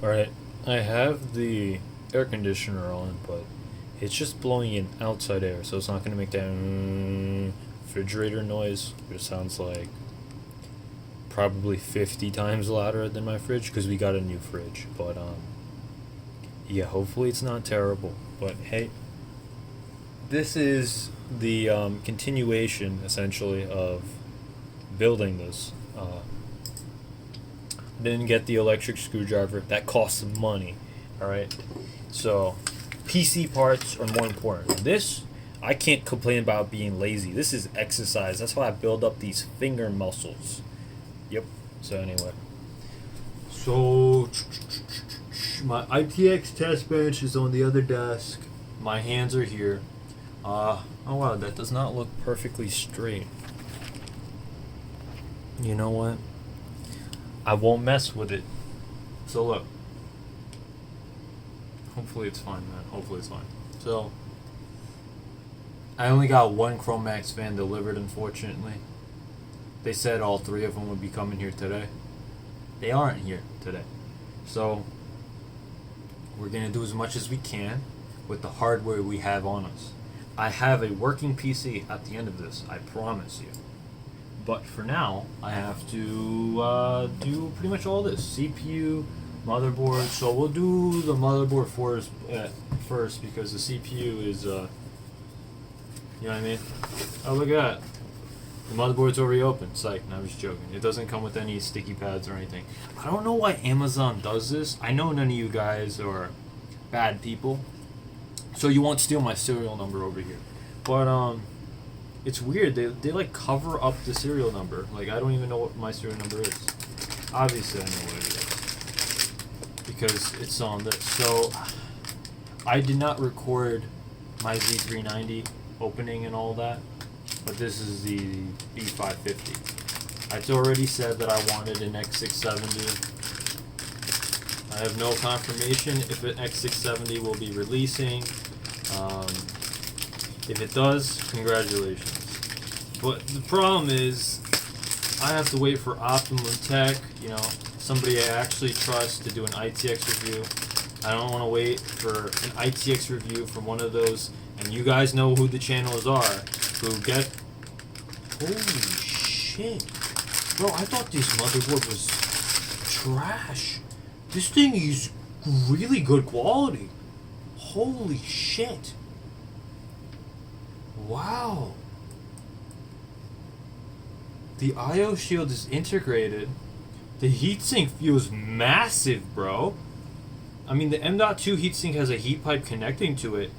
Alright, I have the air conditioner on, but it's just blowing in outside air, so it's not going to make that refrigerator noise, which sounds like probably 50 times louder than my fridge, because we got a new fridge. But, yeah, hopefully it's not terrible. But, hey, this is the continuation, essentially, of building this. Didn't get the electric screwdriver. That costs money. Alright? So, PC parts are more important. This, I can't complain about being lazy. This is exercise. That's why I build up these finger muscles. Yep. So, anyway. So, my ITX test bench is on the other desk. My hands are here. Oh wow, that does not look perfectly straight. You know what? I won't mess with it. So look. Hopefully it's fine, man. Hopefully it's fine. So, I only got one Chromax fan delivered, unfortunately. They said all three of them would be coming here today. They aren't here today. So, we're going to do as much as we can with the hardware we have on us. I have a working PC at the end of this, I promise you. But for now, I have to do pretty much all this. CPU, motherboard. So we'll do the motherboard first because the CPU is, you know what I mean? Oh, look at that. The motherboard's already open. Psych, no, I was joking. It doesn't come with any sticky pads or anything. I don't know why Amazon does this. I know none of you guys are bad people, so you won't steal my serial number over here. But, it's weird. They like cover up the serial number. Like, I don't even know what my serial number is. Obviously, I know what it is because it's on this. So, I did not record my Z390 opening and all that, but this is the B550. I'd already said that I wanted an X670. I have no confirmation if an X670 will be releasing. If it does, congratulations. But the problem is, I have to wait for Optimum Tech, you know, somebody I actually trust to do an ITX review. I don't want to wait for an ITX review from one of those, and you guys know who the channels are, who get... Holy shit. Bro, I thought this motherboard was trash. This thing is really good quality. Holy shit. Wow. The IO shield is integrated. The heatsink feels massive, bro. I mean, the M.2 heatsink has a heat pipe connecting to it.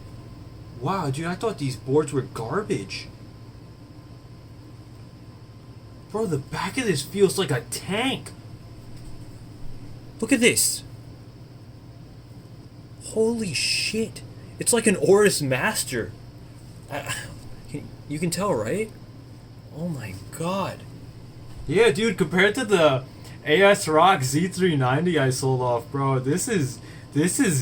Wow, dude, I thought these boards were garbage. Bro, the back of this feels like a tank. Look at this. Holy shit. It's like an AORUS Master. You can tell, right? Oh my god. Yeah, dude, compared to the ASRock Z390 I sold off, bro, this is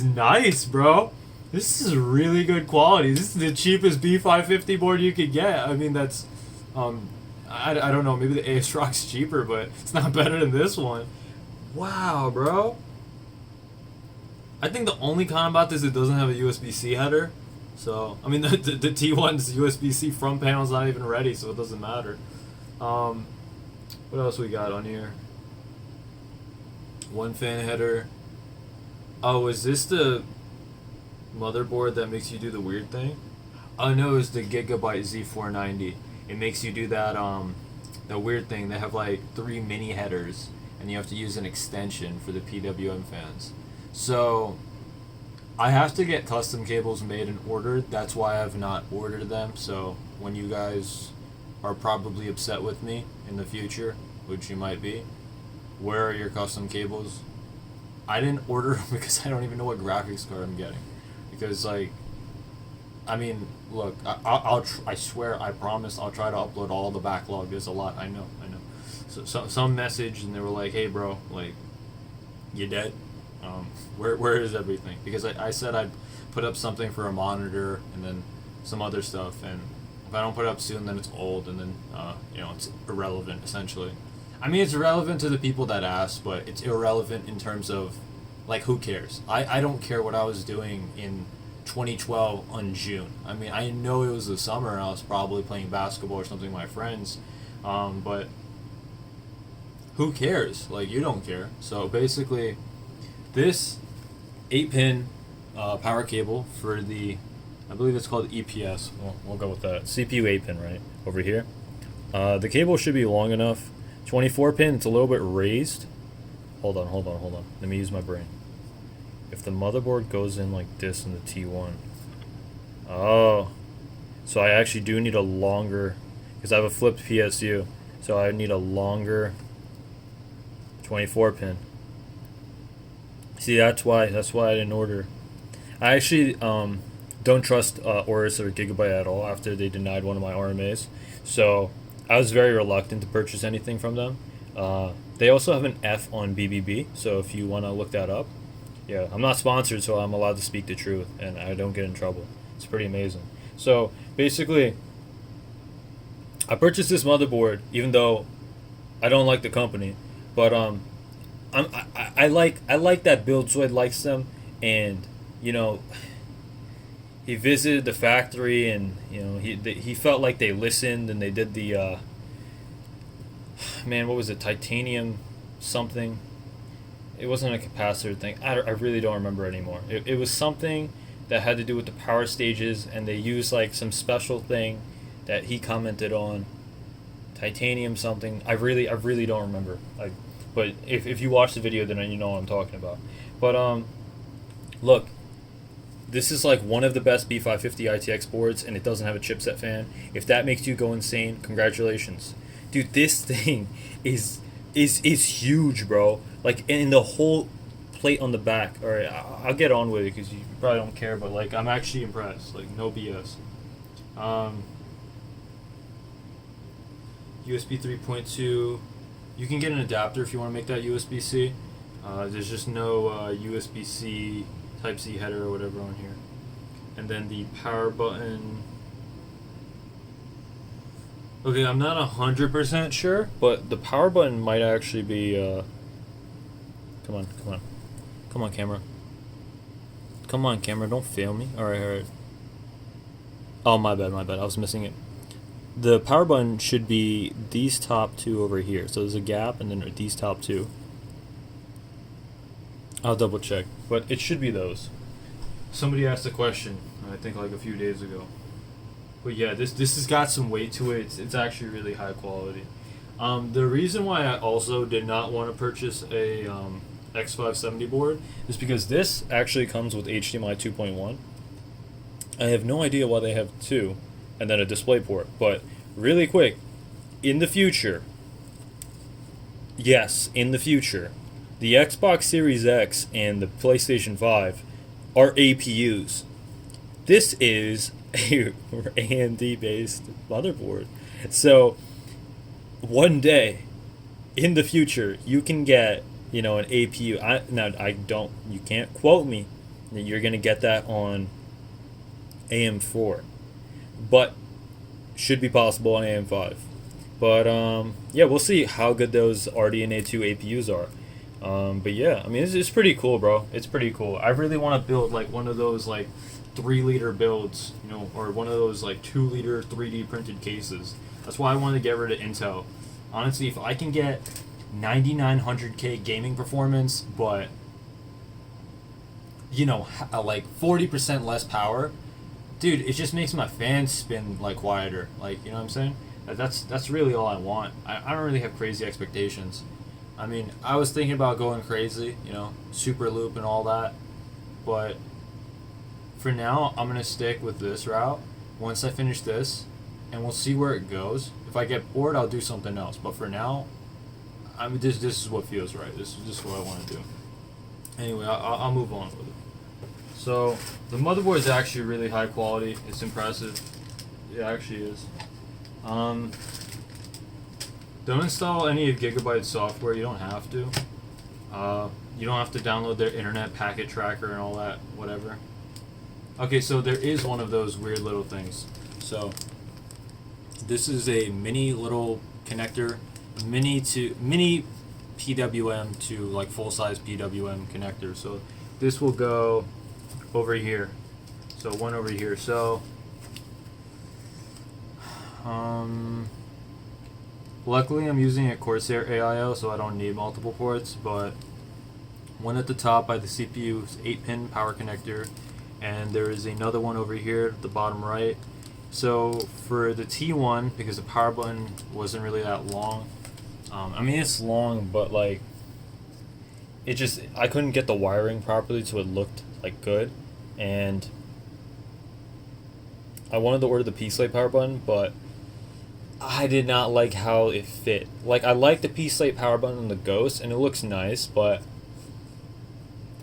nice, bro. This is really good quality. This is the cheapest B550 board you could get. I mean, that's, I don't know, maybe the ASRock's cheaper, but it's not better than this one. Wow, bro. I think the only con about this is it doesn't have a USB-C header. So, I mean, the T1's USB-C front panel's not even ready, so it doesn't matter. What else we got on here? One fan header. Oh, is this the motherboard that makes you do the weird thing? Oh no, it's the Gigabyte Z490. It makes you do that, the weird thing. They have like 3 mini headers, and you have to use an extension for the PWM fans. So, I have to get custom cables made and ordered. That's why I've not ordered them. So when you guys are probably upset with me in the future, which you might be, where are your custom cables? I didn't order them because I don't even know what graphics card I'm getting. Because, like, I mean, look, I swear, I promise, I'll try to upload all the backlog. There's a lot. I know. So some message, and they were like, "Hey, bro, like, you dead? Where is everything?" Because I said I'd put up something for a monitor and then some other stuff, and if I don't put it up soon, then it's old, and then you know, it's irrelevant essentially. I mean, it's irrelevant to the people that ask, but it's irrelevant in terms of like, who cares? I don't care what I was doing in 2012 on June. I mean, I know it was the summer and I was probably playing basketball or something with my friends, but who cares? Like, you don't care. So basically, this 8-pin power cable for the, I believe it's called EPS. We'll go with that. CPU 8-pin, right? Over here. The cable should be long enough. 24-pin, it's a little bit raised. Hold on. Let me use my brain. If the motherboard goes in like this in the T1. Oh. So I actually do need a longer, because I have a flipped PSU. So I need a longer 24-pin. See, that's why I didn't order. I actually don't trust AORUS or Gigabyte at all after they denied one of my RMAs. So I was very reluctant to purchase anything from them. They also have an F on BBB, so if you want to look that up. Yeah, I'm not sponsored, so I'm allowed to speak the truth, and I don't get in trouble. It's pretty amazing. So basically, I purchased this motherboard, even though I don't like the company, but I like that Buildzoid likes them, and you know, he visited the factory, and you know, he felt like they listened, and they did the man, what was it, titanium something. It wasn't a capacitor thing. I really don't remember anymore. It was something that had to do with the power stages, and they used like some special thing that he commented on. Titanium something. I really don't remember. But if you watch the video, then you know what I'm talking about. But look, this is like one of the best B550 ITX boards, and it doesn't have a chipset fan. If that makes you go insane, congratulations, dude. This thing is huge, bro. Like, in the whole plate on the back. All right, I'll get on with it because you probably don't care, but like, I'm actually impressed. Like, no BS. USB 3.2. You can get an adapter if you want to make that USB-C. There's just no USB-C Type-C header or whatever on here. And then the power button. Okay, I'm not 100% sure, but the power button might actually be. Come on, camera. Come on, camera, don't fail me. Alright. Oh, my bad, I was missing it. The power button should be these top two over here. So there's a gap, and then these top two. I'll double check, but it should be those. Somebody asked a question, I think like a few days ago. But yeah, this has got some weight to it. It's actually really high quality. The reason why I also did not want to purchase a X570 board is because this actually comes with HDMI 2.1. I have no idea why they have two and then a display port, but really quick, in the future, yes, in the future, the Xbox Series X and the PlayStation 5 are APUs. This is a AMD based motherboard. So one day in the future you can get, you know, an APU. You can't quote me that you're gonna get that on AM4, but should be possible on AM5. But yeah, we'll see how good those RDNA 2 APUs are. But yeah, I mean, it's pretty cool, bro. It's pretty cool. I really want to build like one of those like 3-liter builds, you know, or one of those like 2-liter 3D printed cases. That's why I wanted to get rid of Intel. Honestly, if I can get 9900K gaming performance, but you know, like 40% less power, dude, it just makes my fans spin like quieter. Like, you know what I'm saying? That's really all I want. I don't really have crazy expectations. I mean, I was thinking about going crazy, you know, super loop and all that, but for now, I'm gonna stick with this route. Once I finish this, and we'll see where it goes. If I get bored, I'll do something else. But for now, I mean, this is what feels right. This is what I want to do. Anyway, I'll move on with it. So the motherboard is actually really high quality. It's impressive. It actually is. Don't install any of Gigabyte's software. You don't have to. You don't have to download their internet packet tracker and all that, whatever. Okay, so there is one of those weird little things. So this is a mini little connector, mini PWM to like full-size PWM connector. So this will go over here. So one over here. So luckily I'm using a Corsair AIO, so I don't need multiple ports, but one at the top by the CPU is 8-pin power connector, and there is another one over here at the bottom right. So for the T1, because the power button wasn't really that long, I mean it's long, but like I couldn't get the wiring properly so it looked like good, and I wanted to order the P-Slate power button, but I did not like how it fit. Like, I like the P-Slate power button on the Ghost, and it looks nice, but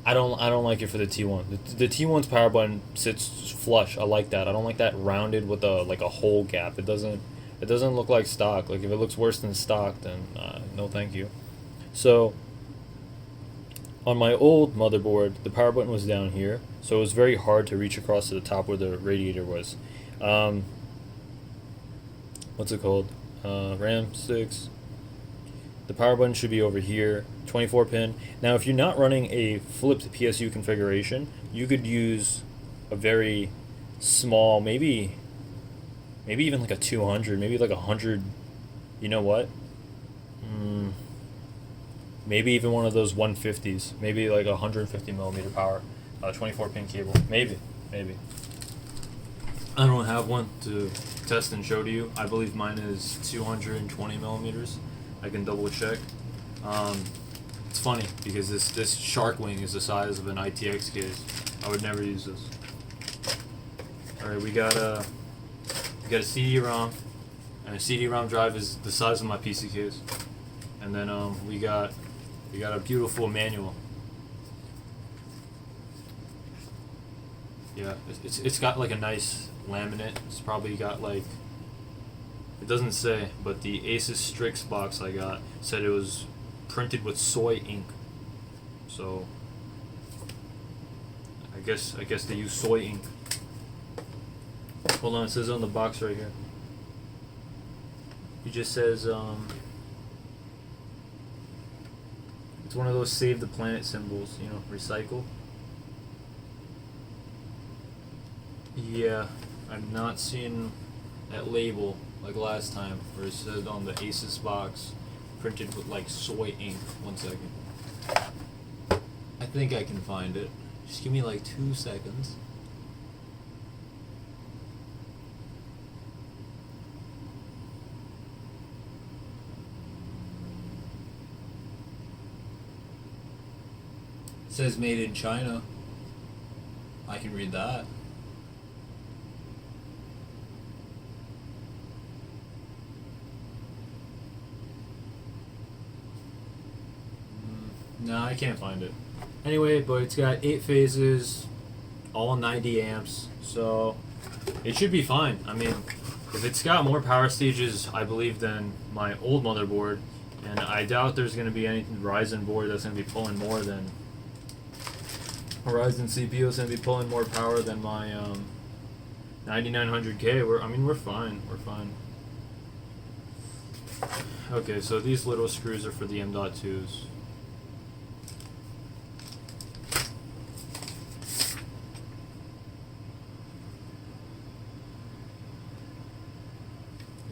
I don't like it for the T1. The T1's power button sits flush. I like that. I don't like that rounded with a hole gap. It doesn't look like stock. Like, if it looks worse than stock, then no thank you. So on my old motherboard, the power button was down here, so it was very hard to reach across to the top where the radiator was. What's it called? RAM sticks. The power button should be over here, 24 pin. Now, if you're not running a flipped PSU configuration, you could use a very small, maybe even like a 200, maybe like 100. You know what? Maybe even one of those 150s, maybe like 150 millimeter power, 24 pin cable, maybe. I don't have one to test and show to you. I believe mine is 220 millimeters. I can double check. It's funny because this shark wing is the size of an ITX case. I would never use this. All right, we got a CD-ROM, and a CD-ROM drive is the size of my PC case, and then we got a beautiful manual. Yeah, it's got like a nice laminate. It's probably got like, it doesn't say, but the Asus Strix box I got said it was printed with soy ink. So I guess they use soy ink. Hold on, it says on the box right here. It just says it's one of those save the planet symbols, you know, recycle. Yeah, I'm not seeing that label like last time where it said on the Asus box printed with like soy ink. 1 second. I think I can find it. Just give me like 2 seconds. It says made in China. I can read that. No, I can't find it. Anyway, but it's got 8 phases, all 90 amps, so it should be fine. I mean, if it's got more power stages, I believe, than my old motherboard, and I doubt there's going to be any Ryzen board that's going to be pulling more than a Ryzen CPU is going to be pulling more power than my 9900K. We're fine. We're fine. Okay, so these little screws are for the M.2s.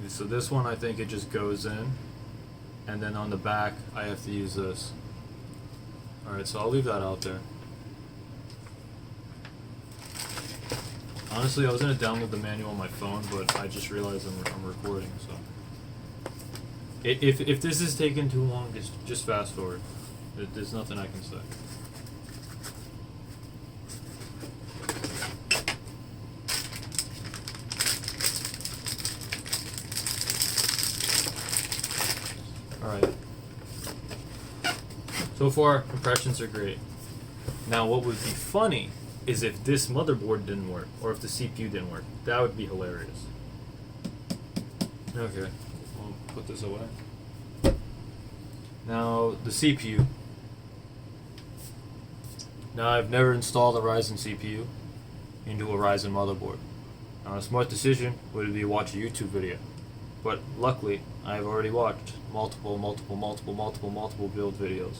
So this one, I think it just goes in, and then on the back I have to use this. Alright, so I'll leave that out there. Honestly, I was going to download the manual on my phone, but I just realized I'm recording, so if this is taking too long, just fast forward. There's nothing I can say. Alright. So far, impressions are great. Now, what would be funny is if this motherboard didn't work, or if the CPU didn't work. That would be hilarious. Okay, we'll put this away. Now, the CPU. Now, I've never installed a Ryzen CPU into a Ryzen motherboard. Now, a smart decision would be to watch a YouTube video. But luckily, I've already watched multiple build videos,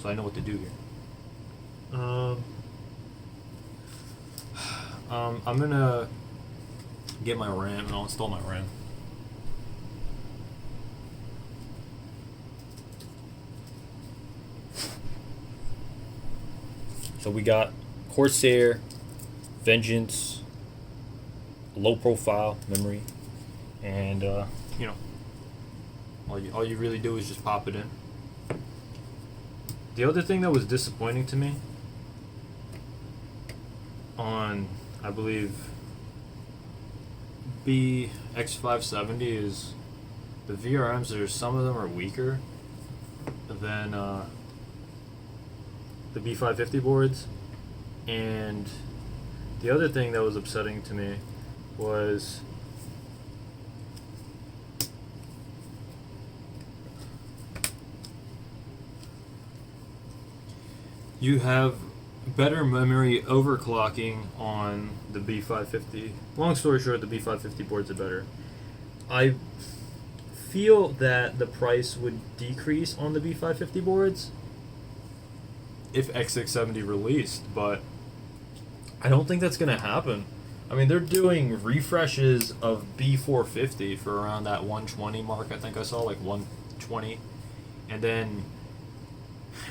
so I know what to do here. I'm gonna get my RAM and I'll install my RAM. So we got Corsair, Vengeance, low profile memory, and you know, all you really do is just pop it in. The other thing that was disappointing to me on, I believe, BX570 is the VRMs. Some of them are weaker than the B550 boards, and the other thing that was upsetting to me was you have better memory overclocking on the B550. Long story short, the B550 boards are better. I feel that the price would decrease on the B550 boards if X670 released, but I don't think that's going to happen. I mean, they're doing refreshes of B450 for around that 120 mark. I think I saw like 120, and then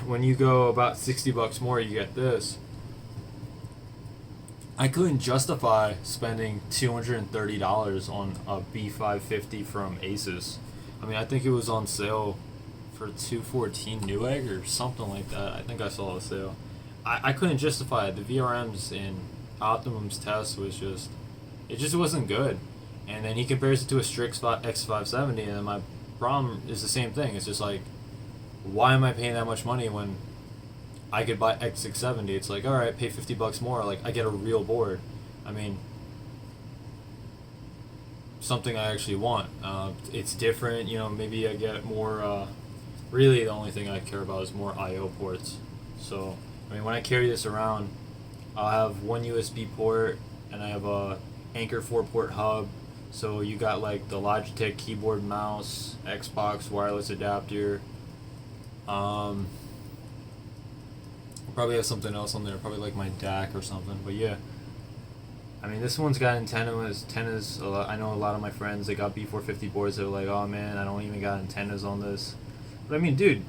when you go about $60 more, you get this. I couldn't justify spending $230 on a B550 from Asus. I mean, I think it was on sale for $214 Newegg or something like that. I think I saw a sale. I couldn't justify it. The VRMs in Optimum's test was just, it just wasn't good. And then he compares it to a Strix X570, and my problem is the same thing. It's just like, why am I paying that much money when I could buy X670? It's like, alright, pay $50 more, like I get a real board. I mean, something I actually want. It's different, you know, maybe I get more, really the only thing I care about is more I/O ports. So, I mean, when I carry this around, I'll have one USB port, and I have a Anker 4-port hub. So you got like the Logitech keyboard, mouse, Xbox wireless adapter. I'll probably have something else on there, probably like my DAC or something. But yeah, I mean, this one's got antennas. I know a lot of my friends, they got B450 boards. They're like, oh man, I don't even got antennas on this. But I mean, dude,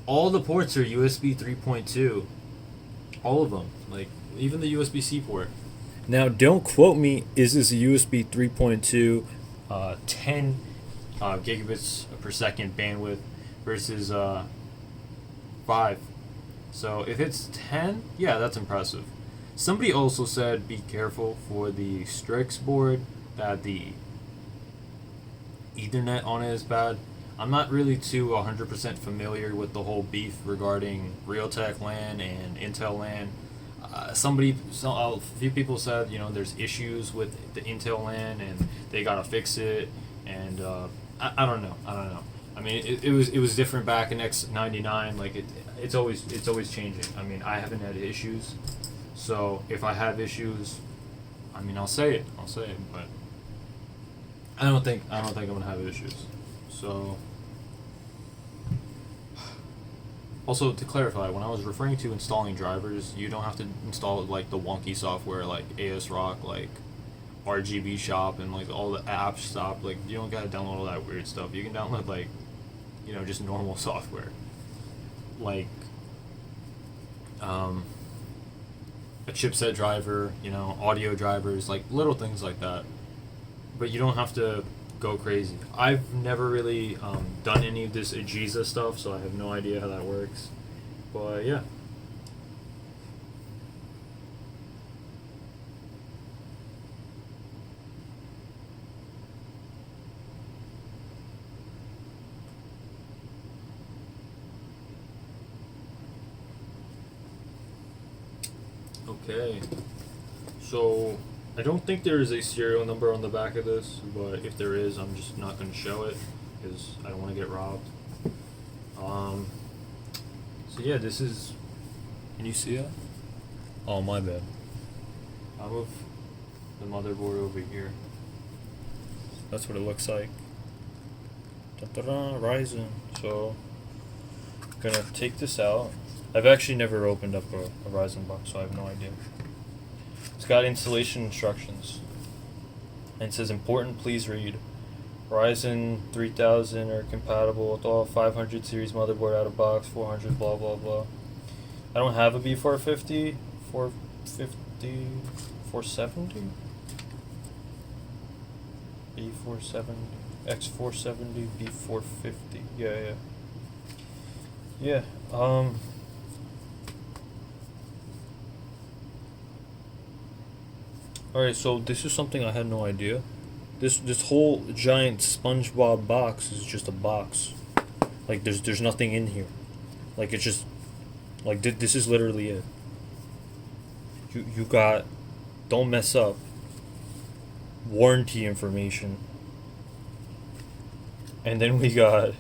all the ports are USB 3.2. All of them, like even the USB-C port. Now, don't quote me. Is this a USB 3.2, 10 gigabits per second bandwidth versus 5? So if it's 10, yeah, that's impressive. Somebody also said be careful for the Strix board, that the Ethernet on it is bad. I'm not really too 100% familiar with the whole beef regarding Realtek LAN and Intel LAN. A few people said, you know, there's issues with the Intel LAN and they gotta fix it, and I don't know. I mean, it was different back in X99. Like it's always changing. I mean, I haven't had issues, so if I have issues, I mean, I'll say it, but I don't think I'm gonna have issues. So, also to clarify, when I was referring to installing drivers, you don't have to install like the wonky software like ASRock, like RGB Shop, and like all the app stuff. Like you don't gotta download all that weird stuff. You can download like, you know, just normal software, like a chipset driver, you know, audio drivers, like little things like that. But you don't have to go crazy. I've never really done any of this Agiza stuff, so I have no idea how that works. But yeah. Okay, so I don't think there is a serial number on the back of this, but if there is, I'm just not going to show it because I don't want to get robbed. So yeah, this is, can you see that? Oh, my bad. I'll move the motherboard over here. That's what it looks like. Ryzen. So gonna take this out. I've actually never opened up a Ryzen box, so I have no idea. It's got installation instructions. And it says important, please read. Ryzen 3000 are compatible with all 500 series motherboard out of box, 400 blah blah blah. I don't have a B450, 450, 470? B470, X470, B450, yeah. Alright, so this is something I had no idea. This whole giant SpongeBob box is just a box. Like there's nothing in here. Like it's just like this is literally it. You got, don't mess up, warranty information. And then we got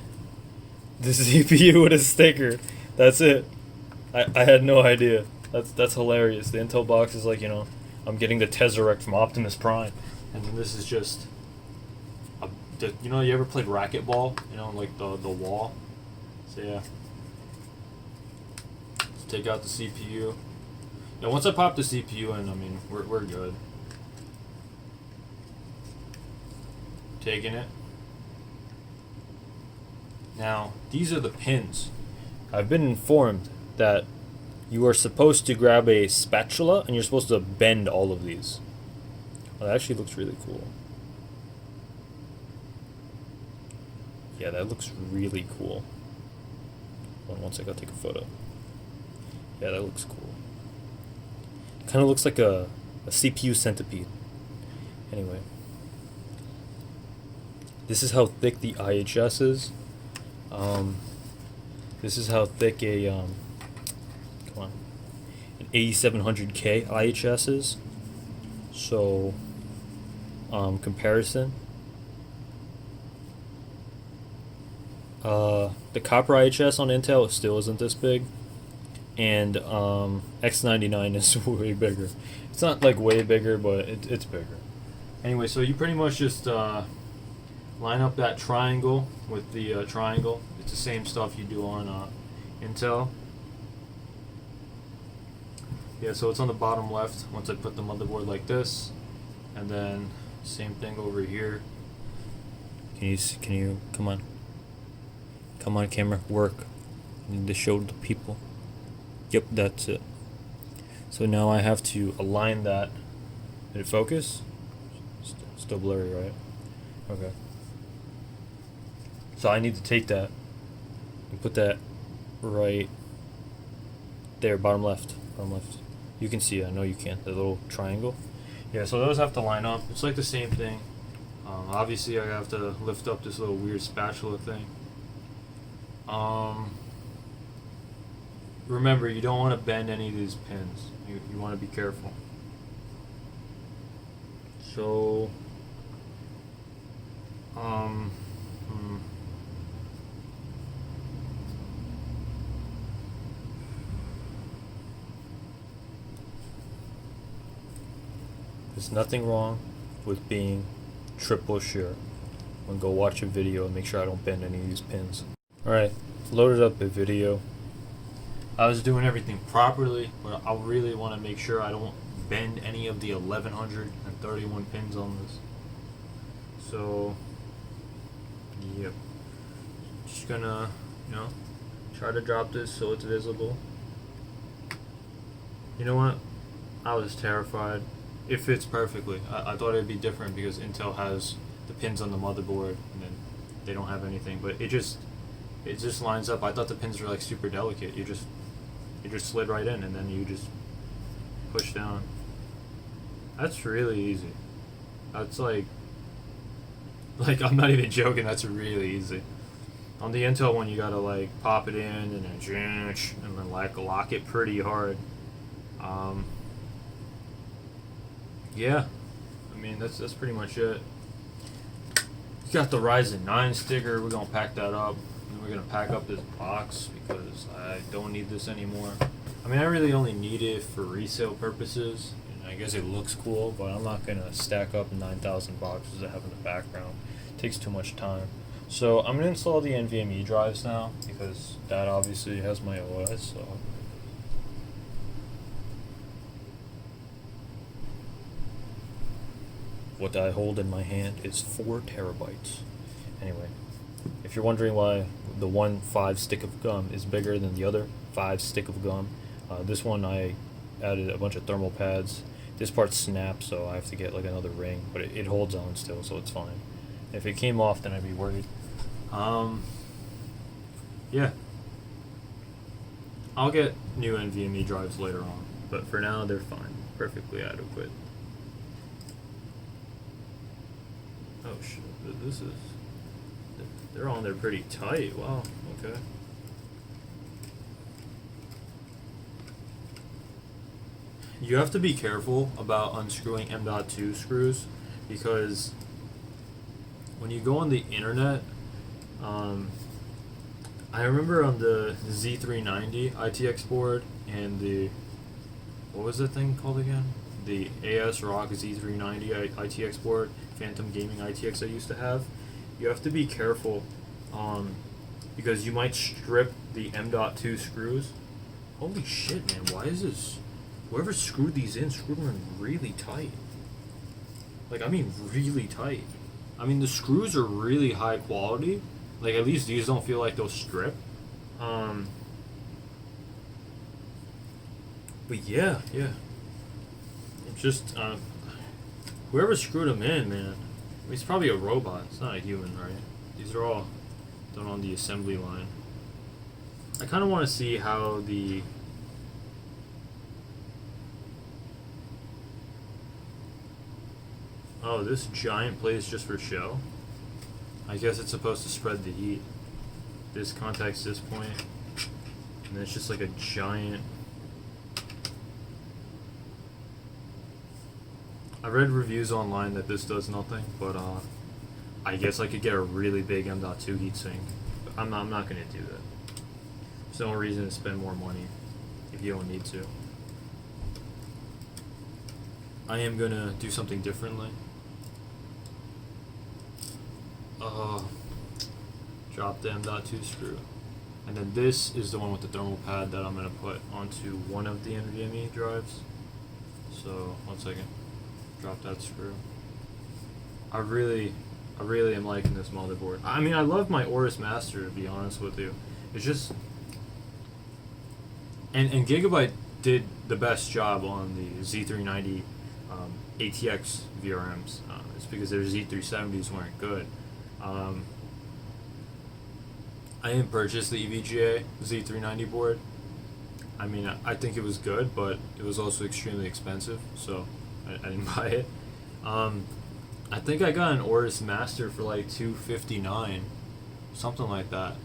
this CPU with a sticker. That's it. I had no idea. That's hilarious. The Intel box is like, you know, I'm getting the Tesseract from Optimus Prime. And then this is just, you know, you ever played racquetball? You know, like the wall? So yeah. Let's take out the CPU. Yeah, once I pop the CPU in, I mean, we're good. Taking it. Now, these are the pins. I've been informed that you are supposed to grab a spatula and you're supposed to bend all of these. Well, that actually looks really cool. Yeah, that looks really cool. Hold on one second, I'll take a photo. Yeah, that looks cool. Kind of looks like a CPU centipede. Anyway. This is how thick the IHS is. This is how thick a an 8700K IHS is. So, comparison. The copper IHS on Intel still isn't this big, and X99 is way bigger. It's not like way bigger, but it's bigger. Anyway, so you pretty much just line up that triangle with the triangle. It's the same stuff you do on Intel. Yeah, so it's on the bottom left once I put the motherboard like this, and then same thing over here. Can you come on camera, work. I need to show the people. Yep, that's it. So now I have to align that. Did it focus? Still blurry, right? Okay. So I need to take that and put that right there, bottom left. You can see it, I know you can't, the little triangle. Yeah, so those have to line up. It's like the same thing. Obviously I have to lift up this little weird spatula thing. Remember, you don't want to bend any of these pins. You want to be careful. So, there's nothing wrong with being triple sure. I'm gonna go watch a video and make sure I don't bend any of these pins. Alright, loaded up a video. I was doing everything properly, but I really want to make sure I don't bend any of the 1131 pins on this. So, yep. Just gonna, you know, try to drop this so it's visible. You know what? I was terrified. It fits perfectly. I thought it'd be different because Intel has the pins on the motherboard and then they don't have anything, but it just lines up. I thought the pins were like super delicate. You just slid right in and then you just push down. That's really easy. That's like I'm not even joking, that's really easy. On the Intel one you gotta like pop it in and then like lock it pretty hard. Yeah, I mean that's pretty much it. You got the Ryzen 9 sticker. We're gonna pack that up. And we're gonna pack up this box because I don't need this anymore. I mean, I really only need it for resale purposes. And I guess it looks cool, but I'm not gonna stack up 9,000 boxes I have in the background. It takes too much time. So I'm gonna install the NVMe drives now because that obviously has my OS. So what I hold in my hand is 4 terabytes. Anyway, if you're wondering why the 5 stick of gum is bigger than the other 5 stick of gum, this one I added a bunch of thermal pads. This part snaps, so I have to get like another ring, but it holds on still, so it's fine. If it came off, then I'd be worried. Yeah. I'll get new NVMe drives later on, but for now they're fine. Perfectly adequate. Oh shit, this is... They're on there pretty tight, wow, okay. You have to be careful about unscrewing M.2 screws because when you go on the internet, I remember on the Z390 ITX board and the, what was that thing called again? The ASRock Z390 ITX board, Phantom Gaming ITX I used to have. You have to be careful because you might strip the M.2 screws. Holy shit, man, why is this? Whoever screwed these in, screwed them in really tight. Like, I mean really tight. I mean, the screws are really high quality. Like, at least these don't feel like they'll strip. But yeah. It's just, whoever screwed them in, man. I mean, it's probably a robot. It's not a human, right? These are all done on the assembly line. I kind of want to see how the... Oh, this giant plate is just for show? I guess it's supposed to spread the heat. This contacts this point, and then it's just like a giant... I read reviews online that this does nothing, but I guess I could get a really big M.2 heatsink. But I'm not going to do that. There's no reason to spend more money if you don't need to. I am going to do something differently. Drop the M.2 screw. And then this is the one with the thermal pad that I'm going to put onto one of the NVMe drives. So, 1 second. Drop that screw. I really am liking this motherboard. I mean, I love my AORUS Master, to be honest with you. It's just... And Gigabyte did the best job on the Z390 ATX VRMs. It's because their Z370s weren't good. I didn't purchase the EVGA Z390 board. I mean, I think it was good, but it was also extremely expensive, so I didn't buy it. I think I got an AORUS Master for like $259, something like that.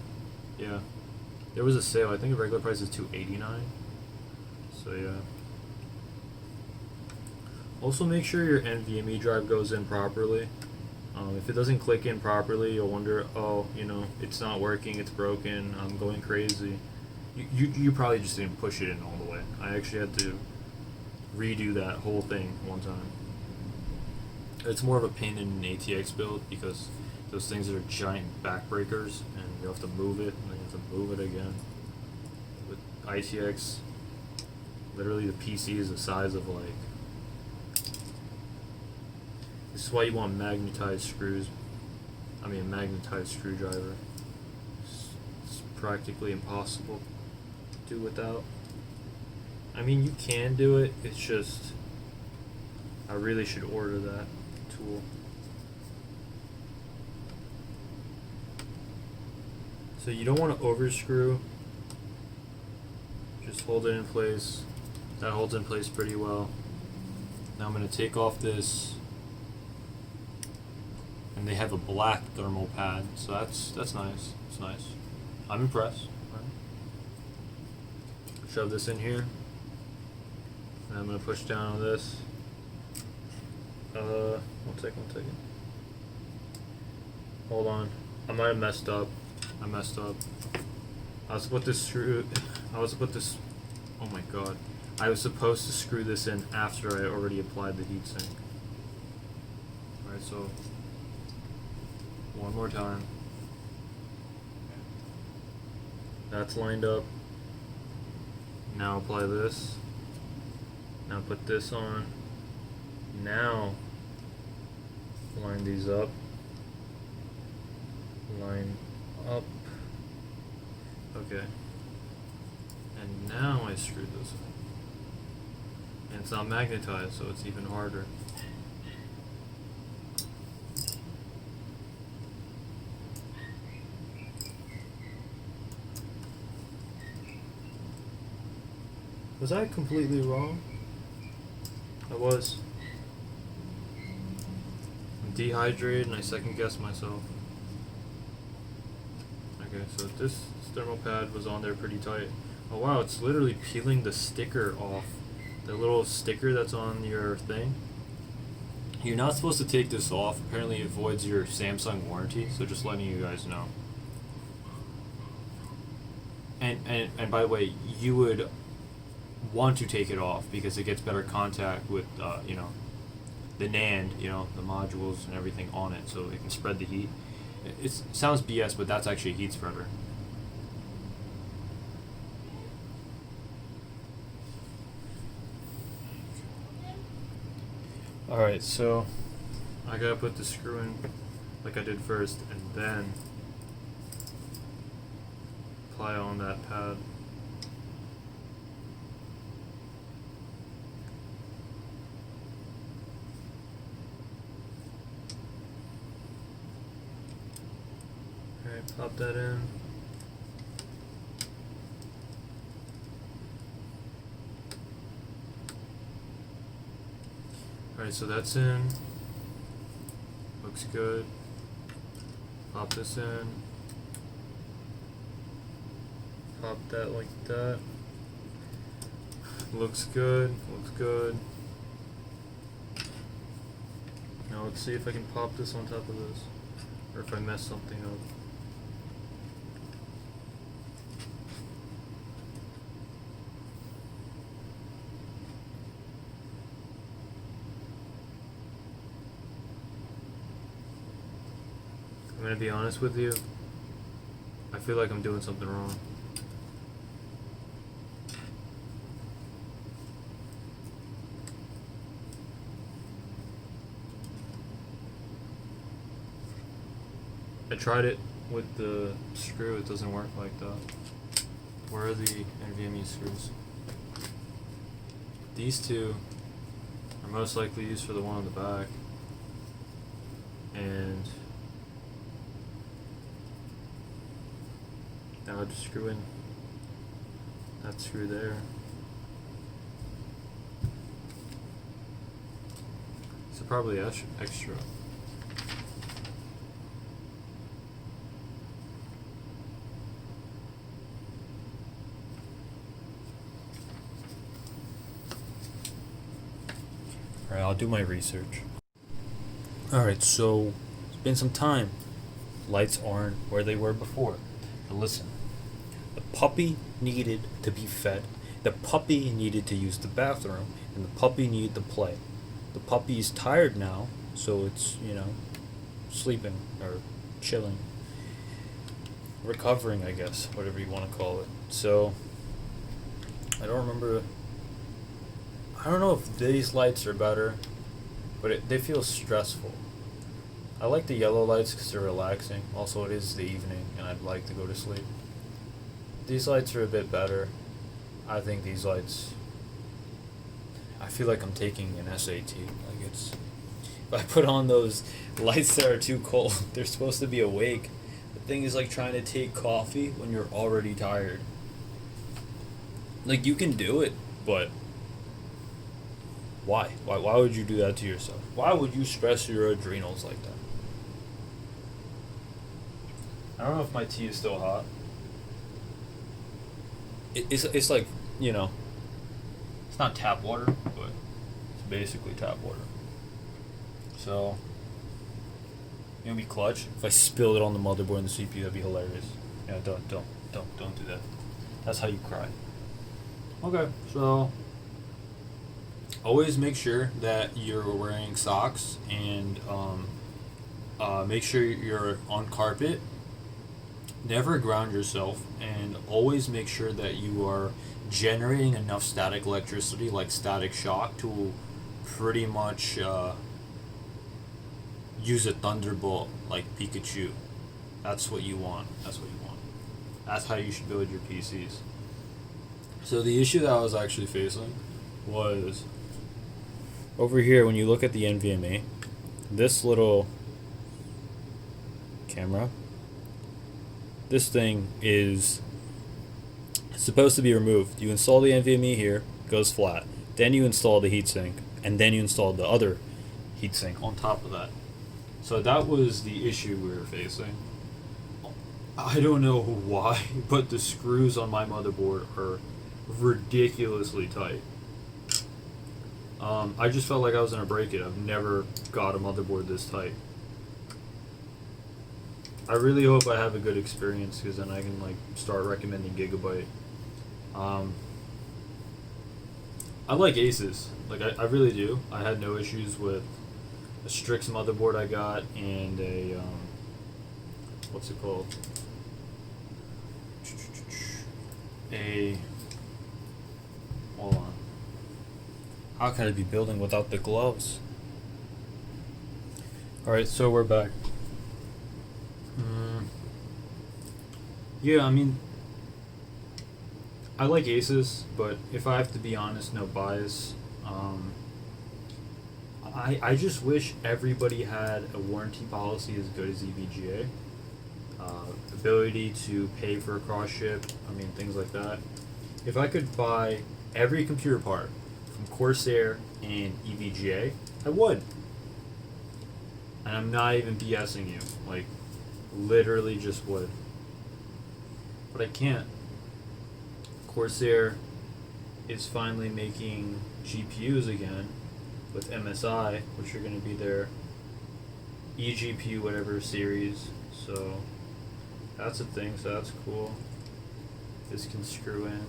Yeah, there was a sale. I think the regular price is $289. So yeah. Also, make sure your NVMe drive goes in properly. If it doesn't click in properly, you'll wonder, oh, you know, it's not working, it's broken, I'm going crazy. You probably just didn't push it in all the way. I actually had to redo that whole thing one time. It's more of a pain in an ATX build because those things are giant backbreakers and you have to move it and then you have to move it again. With ITX, literally the PC is the size of like... This is why you want magnetized screws. I mean, a magnetized screwdriver. It's practically impossible to do without. I mean, you can do it, it's just... I really should order that tool. So you don't want to overscrew. Just hold it in place. That holds in place pretty well. Now I'm going to take off this. And they have a black thermal pad, so that's nice. It's nice. I'm impressed. Right. Shove this in here. And I'm going to push down on this. 1 second. Hold on. I might have messed up. I messed up. I was supposed to screw... Oh my god. I was supposed to screw this in after I already applied the heatsink. Alright, so... One more time. That's lined up. Now apply this. Now put this on. Now line these up. Line up. Okay. And now I screwed this up. And it's not magnetized, so it's even harder. Was I completely wrong? I was. I'm dehydrated and I second guessed myself. Okay, so this thermal pad was on there pretty tight. Oh wow, it's literally peeling the sticker off. The little sticker that's on your thing. You're not supposed to take this off. Apparently it voids your Samsung warranty, so just letting you guys know. And by the way, you would want to take it off because it gets better contact with you know, the NAND, you know, the modules and everything on it, so it can spread the heat. It sounds BS, but that's actually a heat spreader. Alright, so I gotta put the screw in like I did first, and then apply on that pad. Alright, pop that in. Alright, so that's in. Looks good. Pop this in. Pop that like that. Looks good. Looks good. Now let's see if I can pop this on top of this, or if I mess something up. I'm gonna be honest with you, I feel like I'm doing something wrong. I tried it with the screw, it doesn't work like that. Where are the NVMe screws? These two are most likely used for the one on the back. And now I'll just screw in that screw there. So probably extra. Alright, I'll do my research. Alright, so it's been some time. Lights aren't where they were before. But listen, the puppy needed to be fed. The puppy needed to use the bathroom. And the puppy needed to play. The puppy is tired now, so it's, you know, sleeping or chilling. Recovering, I guess, whatever you want to call it. So, I don't know if these lights are better, but they feel stressful. I like the yellow lights because they're relaxing. Also, it is the evening, and I'd like to go to sleep. These lights are a bit better. I think these lights, I feel like I'm taking an SAT. Like it's, if I put on those lights that are too cold, they're supposed to be awake. The thing is like trying to take coffee when you're already tired. Like you can do it, but why? Why would you do that to yourself? Why would you stress your adrenals like that? I don't know if my tea is still hot. It's like, you know, it's not tap water, but it's basically tap water. So, it would be clutch if I spilled it on the motherboard and the CPU. That'd be hilarious. Yeah, don't do that. That's how you cry. Okay, so always make sure that you're wearing socks and make sure you're on carpet. Never ground yourself, and always make sure that you are generating enough static electricity, like static shock, to pretty much use a thunderbolt like Pikachu. That's what you want. That's what you want. That's how you should build your PCs. So the issue that I was actually facing was over here. When you look at the NVMe, this little camera, this thing is supposed to be removed. You install the NVMe here, goes flat. Then you install the heatsink, and then you install the other heatsink on top of that. So that was the issue we were facing. I don't know why, but the screws on my motherboard are ridiculously tight. I just felt like I was gonna break it. I've never got a motherboard this tight. I really hope I have a good experience, because then I can like start recommending Gigabyte. I like Asus, like I really do. I had no issues with a Strix motherboard I got and a what's it called? Hold on. How can I be building without the gloves? Alright, so we're back. Yeah, I mean, I like Asus, but if I have to be honest, no bias. I just wish everybody had a warranty policy as good as EVGA. Ability to pay for a cross ship, I mean, things like that. If I could buy every computer part from Corsair and EVGA, I would. And I'm not even BSing you, like, literally just would. But I can't. Corsair is finally making GPUs again with MSI, which are going to be their eGPU whatever series. So that's a thing, so that's cool. This can screw in.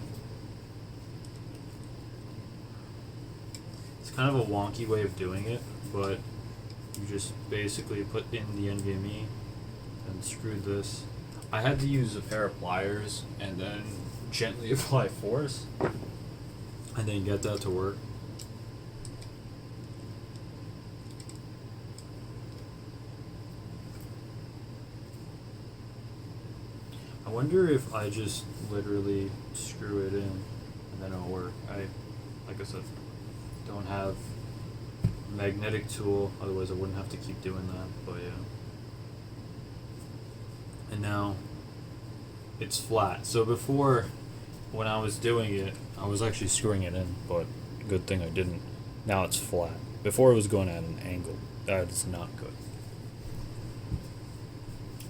It's kind of a wonky way of doing it, but you just basically put in the NVMe and screw this. I had to use a pair of pliers and then gently apply force and then get that to work. I wonder if I just literally screw it in and then it'll work. Like I said, don't have a magnetic tool, otherwise I wouldn't have to keep doing that, but yeah. And now it's flat. So before, when I was doing it, I was actually screwing it in, but good thing I didn't. Now it's flat. Before it was going at an angle. That is not good.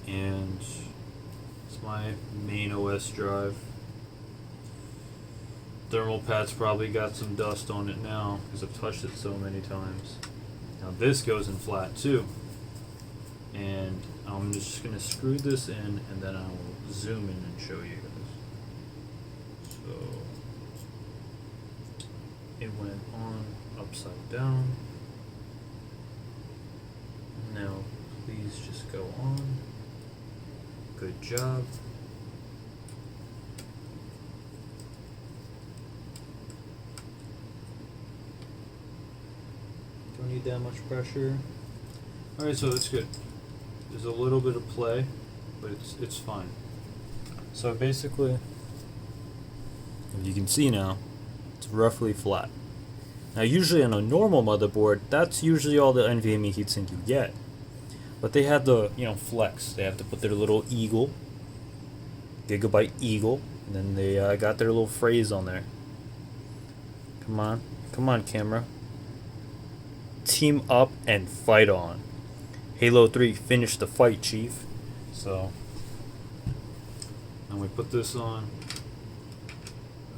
And it's my main OS drive. Thermal pad's probably got some dust on it now because I've touched it so many times. Now this goes in flat too. And I'm just going to screw this in and then I'll zoom in and show you guys. So it went on upside down. Now please just go on. Good job. Don't need that much pressure. Alright, so that's good. There's a little bit of play, but it's fine. So basically, you can see now, it's roughly flat. Now usually on a normal motherboard, that's usually all the NVMe heatsink you get. But they had the, flex. They have to put their little eagle, Gigabyte Eagle, and then they got their little phrase on there. Come on camera. Team up and fight on. Halo 3, finish the fight, chief. So, and we put this on,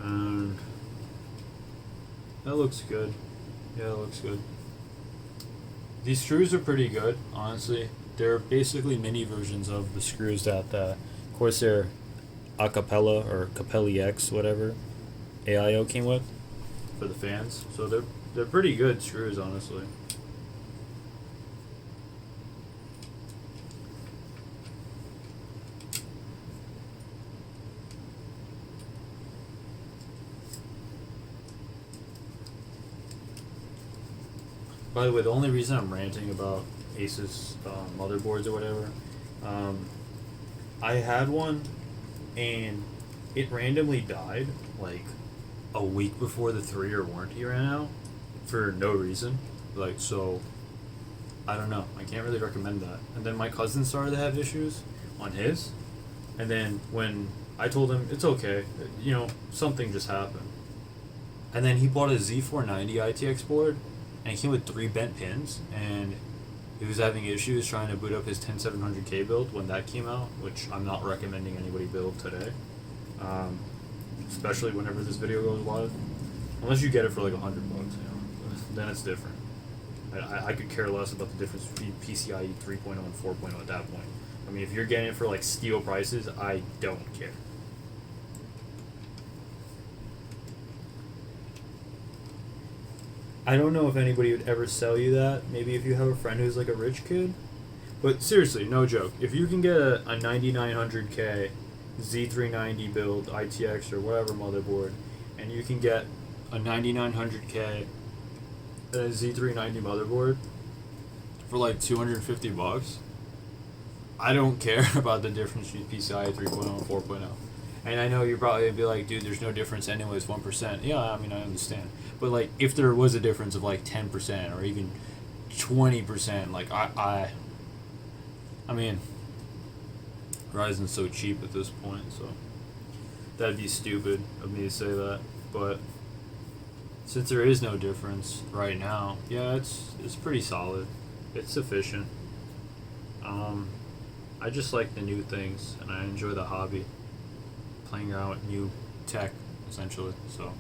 and that looks good. Yeah, it looks good. These screws are pretty good, honestly. They're basically mini versions of the screws that Corsair Acapella or Capelli X, whatever, AIO came with for the fans. So they're pretty good screws, honestly. By the way, the only reason I'm ranting about Asus motherboards or whatever, I had one and it randomly died like a week before the 3-year warranty ran out for no reason. Like, so I don't know. I can't really recommend that. And then my cousin started to have issues on his. And then when I told him it's okay, you know, something just happened. And then he bought a Z490 ITX board, and it came with 3 bent pins, and he was having issues trying to boot up his 10700K build when that came out, which I'm not recommending anybody build today, especially whenever this video goes live. Unless you get it for like $100, you know, then it's different. I could care less about the difference between PCIe 3.0 and 4.0 at that point. I mean, if you're getting it for like steel prices, I don't care. I don't know if anybody would ever sell you that. Maybe if you have a friend who's like a rich kid. But seriously, no joke. If you can get a 9900K Z390 build, ITX or whatever motherboard, and you can get a 9900K Z390 motherboard for like $250, I don't care about the difference between PCIe 3.0 and 4.0. And I know you're probably gonna be like, dude, there's no difference anyways, 1%. Yeah, I mean, I understand. But like, if there was a difference of like 10% or even 20%, like I mean, Ryzen's so cheap at this point, so that'd be stupid of me to say that. But since there is no difference right now, yeah, it's pretty solid. It's sufficient. I just like the new things, and I enjoy the hobby, playing out new tech, essentially. So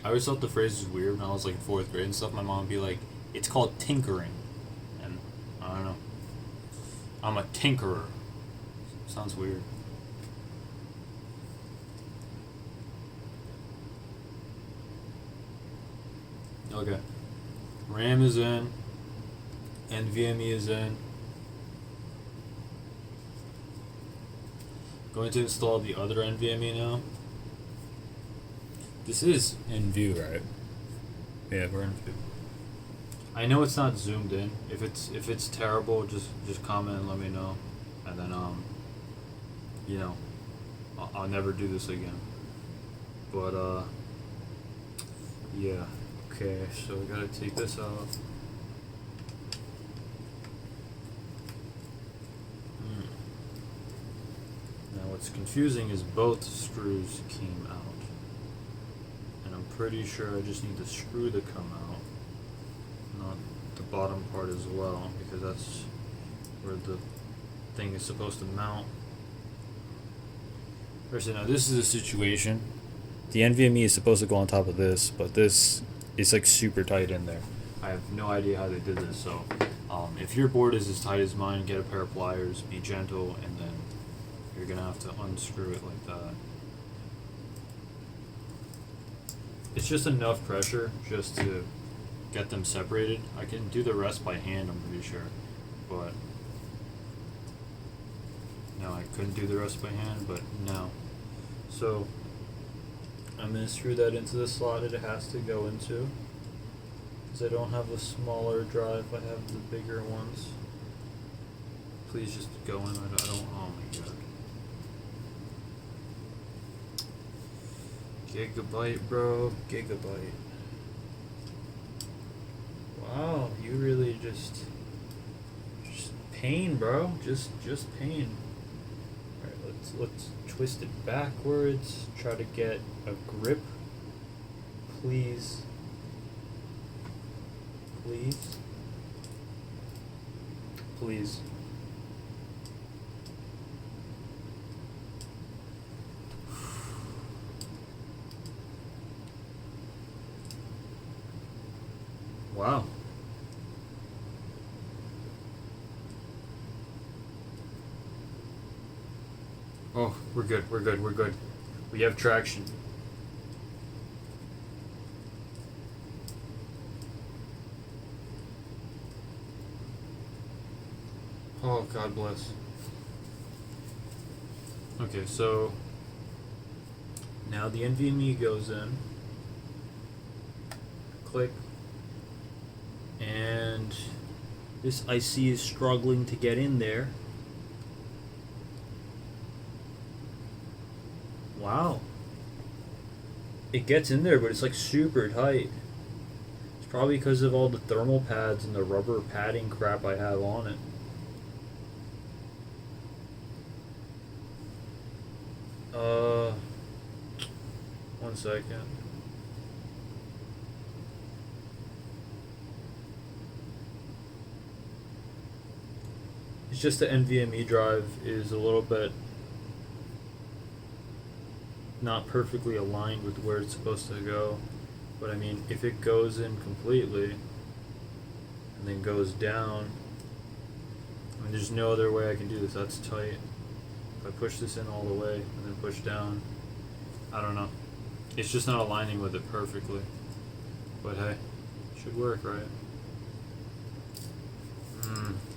I always thought the phrase was weird when I was like in 4th grade and stuff. My mom would be like, "It's called tinkering," and I don't know. I'm a tinkerer. Sounds weird. Okay. RAM is in. NVMe is in. Going to install the other NVMe now. This is in view, right? Yeah, we're in view. I know it's not zoomed in. If it's terrible, just comment and let me know, and then you know, I'll never do this again. But yeah. Okay, so we gotta take this off. Now what's confusing is both screws came out. And I'm pretty sure I just need the screw to come out, not the bottom part as well, because that's where the thing is supposed to mount. First, now this is a situation. The NVMe is supposed to go on top of this, but this is like super tight in there. I have no idea how they did this, so if your board is as tight as mine, get a pair of pliers, be gentle, and then you're gonna have to unscrew it like that. It's just enough pressure just to get them separated. I can do the rest by hand, I'm pretty sure, but no, I couldn't do the rest by hand, but no. So I'm going to screw that into the slot it has to go into, because I don't have a smaller drive, I have the bigger ones. Please just go in, I don't, oh my god. Gigabyte, bro, Gigabyte. Wow, you really just pain, bro, just pain. Alright, let's twist it backwards, try to get a grip, please, please. Wow. Oh, we're good. We have traction. Oh, God bless. Okay, so now the NVMe goes in. Click. And this IC is struggling to get in there. Wow. It gets in there, but it's like super tight. It's probably because of all the thermal pads and the rubber padding crap I have on it. One second. It's just the NVMe drive is a little bit not perfectly aligned with where it's supposed to go. But I mean, if it goes in completely and then goes down, I mean, there's no other way I can do this. That's tight. If I push this in all the way and then push down, I don't know. It's just not aligning with it perfectly. But hey, it should work, right?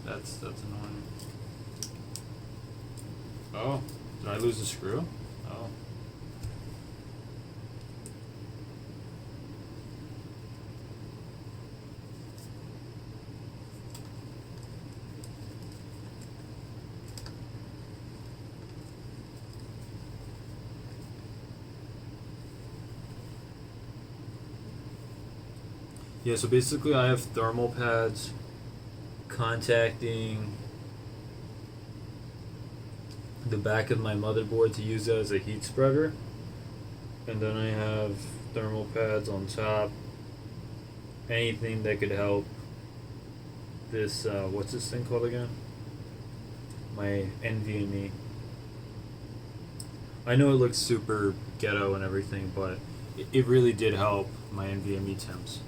That's annoying. Oh, did I lose the screw? Oh. Yeah, so basically I have thermal pads contacting the back of my motherboard to use that as a heat spreader, and then I have thermal pads on top. Anything that could help this, what's this thing called again? My NVMe. I know it looks super ghetto and everything, but it really did help my NVMe temps.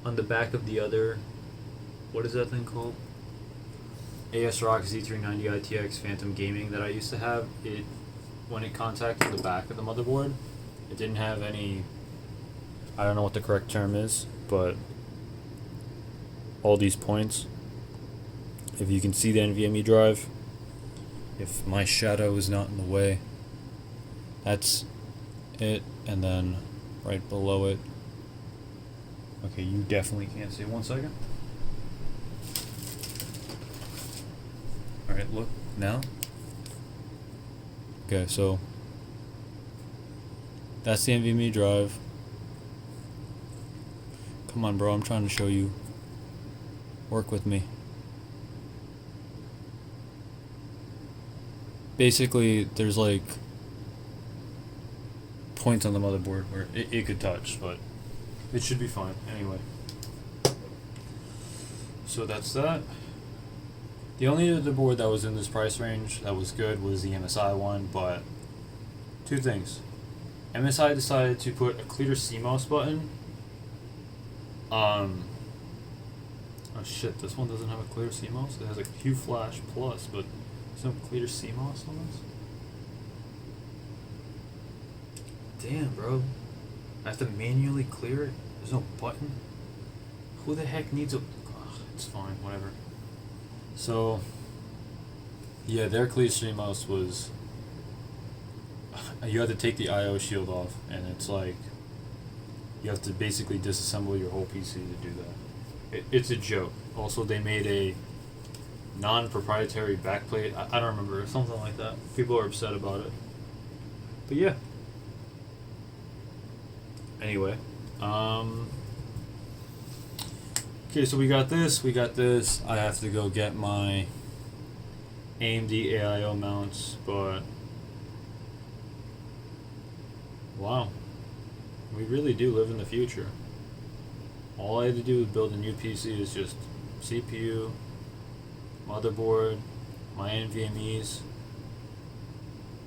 On the back of the other, what is that thing called? ASRock Z390i TX Phantom Gaming that I used to have, it when it contacted the back of the motherboard, it didn't have any, I don't know what the correct term is, but all these points, if you can see the NVMe drive, if my shadow is not in the way, that's it, and then right below it, okay, you definitely can't see. 1 second. Alright, look now. Okay, so that's the NVMe drive. Come on, bro, I'm trying to show you. Work with me. Basically, there's like points on the motherboard where it could touch, but it should be fine anyway. So that's that. The only other board that was in this price range that was good was the MSI one, but two things. MSI decided to put a clear CMOS button. Oh shit, this one doesn't have a clear CMOS. It has a Q Flash Plus, but there's no clear CMOS on this. Damn, bro. I have to manually clear it. There's no button. Who the heck needs a... Ugh, it's fine, whatever. So, yeah, their clear CMOS was... You had to take the I/O shield off, and it's like... You have to basically disassemble your whole PC to do that. It's a joke. Also, they made a non-proprietary backplate. I don't remember, something like that. People are upset about it. But yeah. Anyway, okay, so we got this. I have to go get my AMD AIO mounts, but wow, we really do live in the future. All I had to do with build a new PC is just CPU, motherboard, my NVMe's.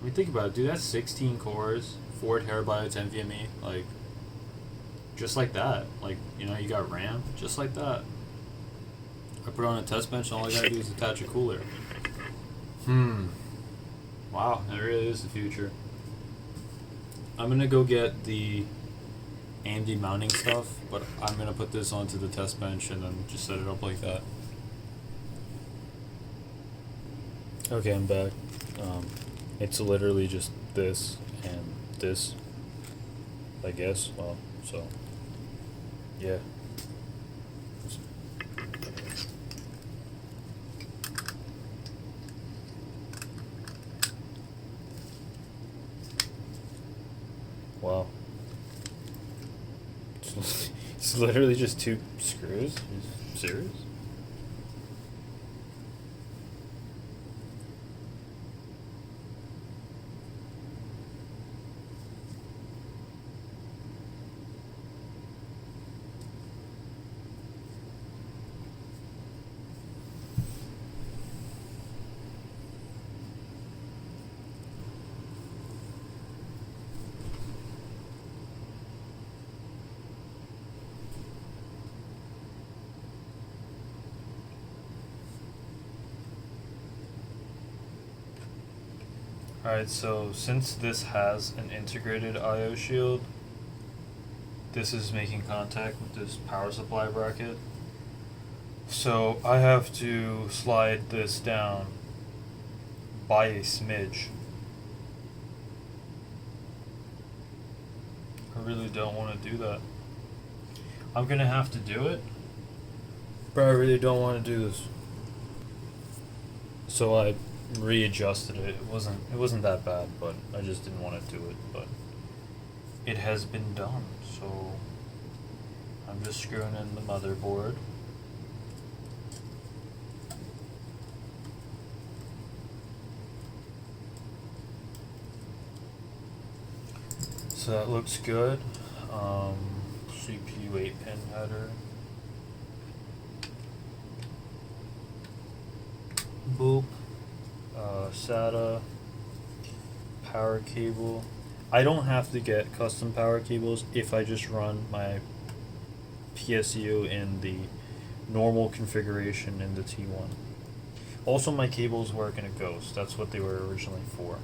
I mean, think about it, dude. That's 16 cores, 4 terabytes NVMe, like. Just like that. Like, you know, you got RAM, just like that. I put it on a test bench and all I gotta do is attach a cooler. Wow, that really is the future. I'm gonna go get the AMD mounting stuff, but I'm gonna put this onto the test bench and then just set it up like that. Okay, I'm back. It's literally just this and this, I guess. Well, so yeah. Wow. It's literally just 2 screws? Are you serious? Alright, so since this has an integrated I/O shield, this is making contact with this power supply bracket. So I have to slide this down by a smidge. I really don't want to do that. I'm gonna have to do it, but I really don't want to do this. So I readjusted it. It wasn't that bad, but I just didn't want to do it. But it has been done, so I'm just screwing in the motherboard. So that looks good. CPU 8-pin header. Boop. SATA. Power cable. I don't have to get custom power cables if I just run my PSU in the normal configuration in the T1. Also, my cables work in a Ghost. That's what they were originally for.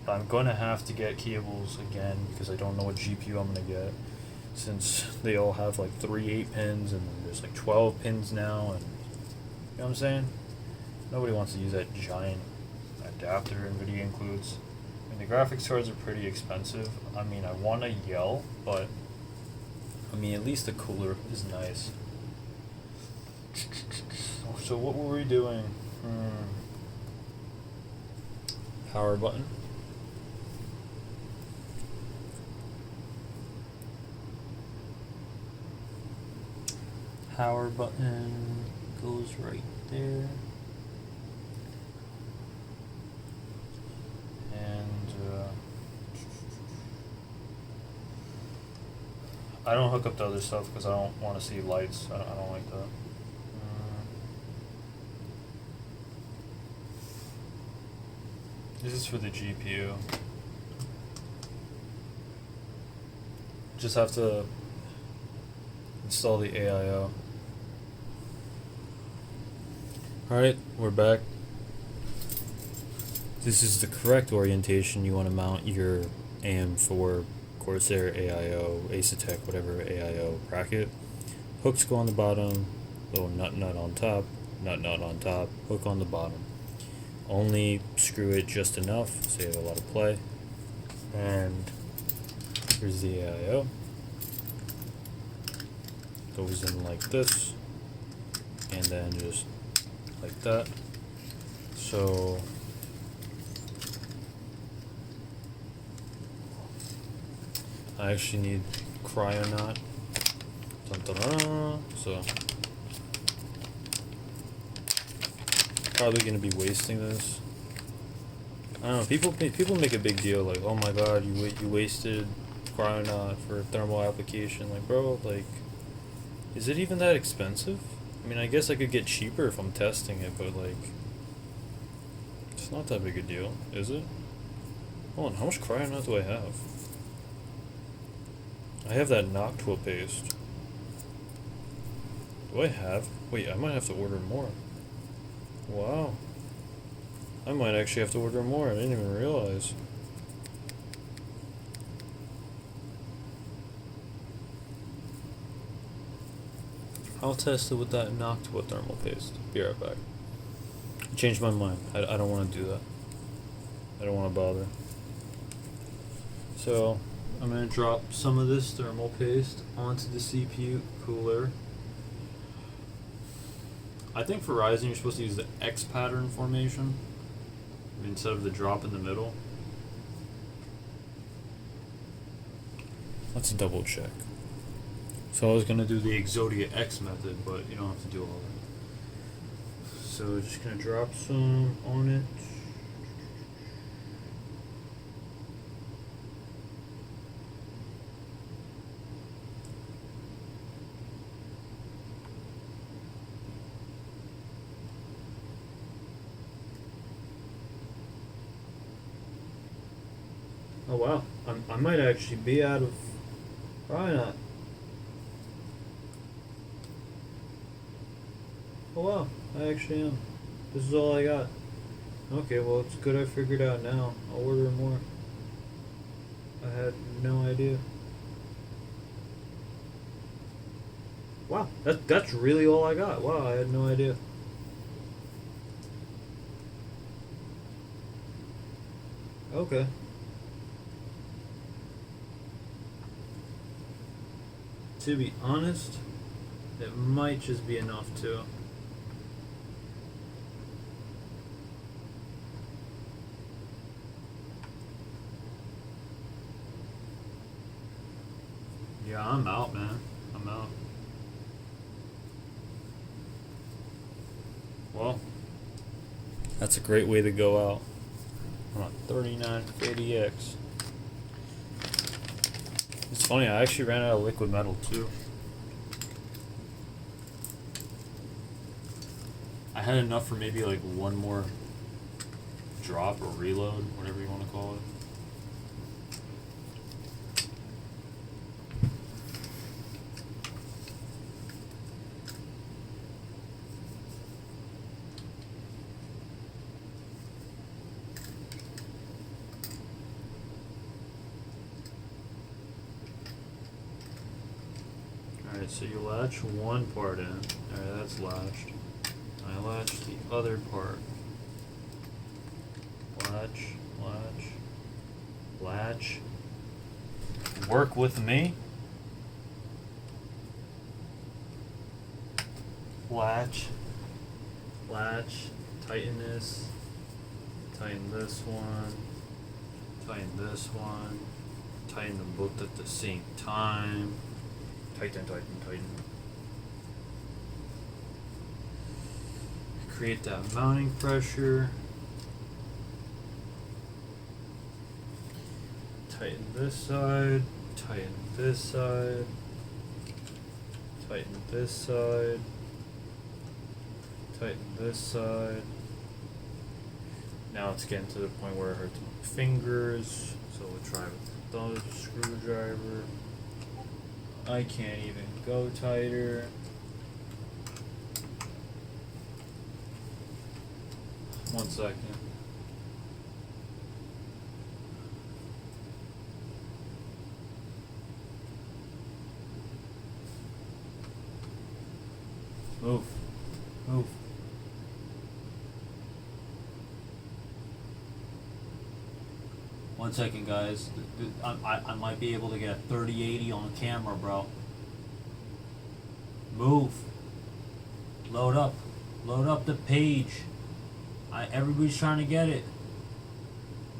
But I'm going to have to get cables again because I don't know what GPU I'm going to get, since they all have like 3 8-pins and there's like 12 pins now, and you know what I'm saying? Nobody wants to use that giant adapter NVIDIA includes. I mean, the graphics cards are pretty expensive. I mean, I want to yell, but I mean, at least the cooler is nice. So what were we doing? Power button. Power button goes right there. I don't hook up the other stuff because I don't want to see lights. I don't like that. This is for the GPU. Just have to install the AIO. Alright, we're back. This is the correct orientation you want to mount your AM4 Corsair AIO, Asetek, whatever AIO bracket. Hooks go on the bottom, little nut on top, nut on top, hook on the bottom. Only screw it just enough so you have a lot of play. And here's the AIO. Goes in like this, and then just like that. So I actually need cryonaut. So probably gonna be wasting this. I don't know. People make a big deal like, oh my god, you wasted cryonaut for thermal application. Like, bro, like, is it even that expensive? I mean, I guess I could get cheaper if I'm testing it, but like, it's not that big a deal, is it? Hold on, how much cryonaut do I have? I have that Noctua paste. Do I have? Wait, I might have to order more. Wow. I might actually have to order more. I didn't even realize. I'll test it with that Noctua thermal paste. Be right back. I changed my mind. I don't want to do that. I don't want to bother. So, I'm going to drop some of this thermal paste onto the CPU cooler. I think for Ryzen you're supposed to use the X pattern formation instead of the drop in the middle. Let's double check. So I was going to do the Exodia X method, but you don't have to do all that. So just going to drop some on it. Oh wow, I might actually be out of... Probably not. Oh wow, I actually am. This is all I got. Okay, well it's good I figured out now. I'll order more. I had no idea. Wow, that's really all I got. Wow, I had no idea. Okay. To be honest, it might just be enough too. Yeah, I'm out, man. I'm out. Well, that's a great way to go out on a 3950x. It's funny, I actually ran out of liquid metal too. I had enough for maybe like one more drop or reload, whatever you want to call it. Alright, so you latch one part in. Alright, that's latched. I latch the other part. Latch, latch, latch. Work with me. Latch, latch, tighten this, tighten this one, tighten this one, tighten them both at the same time. Tighten, tighten, tighten. Create that mounting pressure. Tighten this side, tighten this side, tighten this side, tighten this side. Now it's getting to the point where it hurts my fingers, so we'll try with the screwdriver. I can't even go tighter. One second. Move. Move. One second, guys. I might be able to get a 3080 on camera, bro. Move. Load up. Load up the page. Everybody's trying to get it.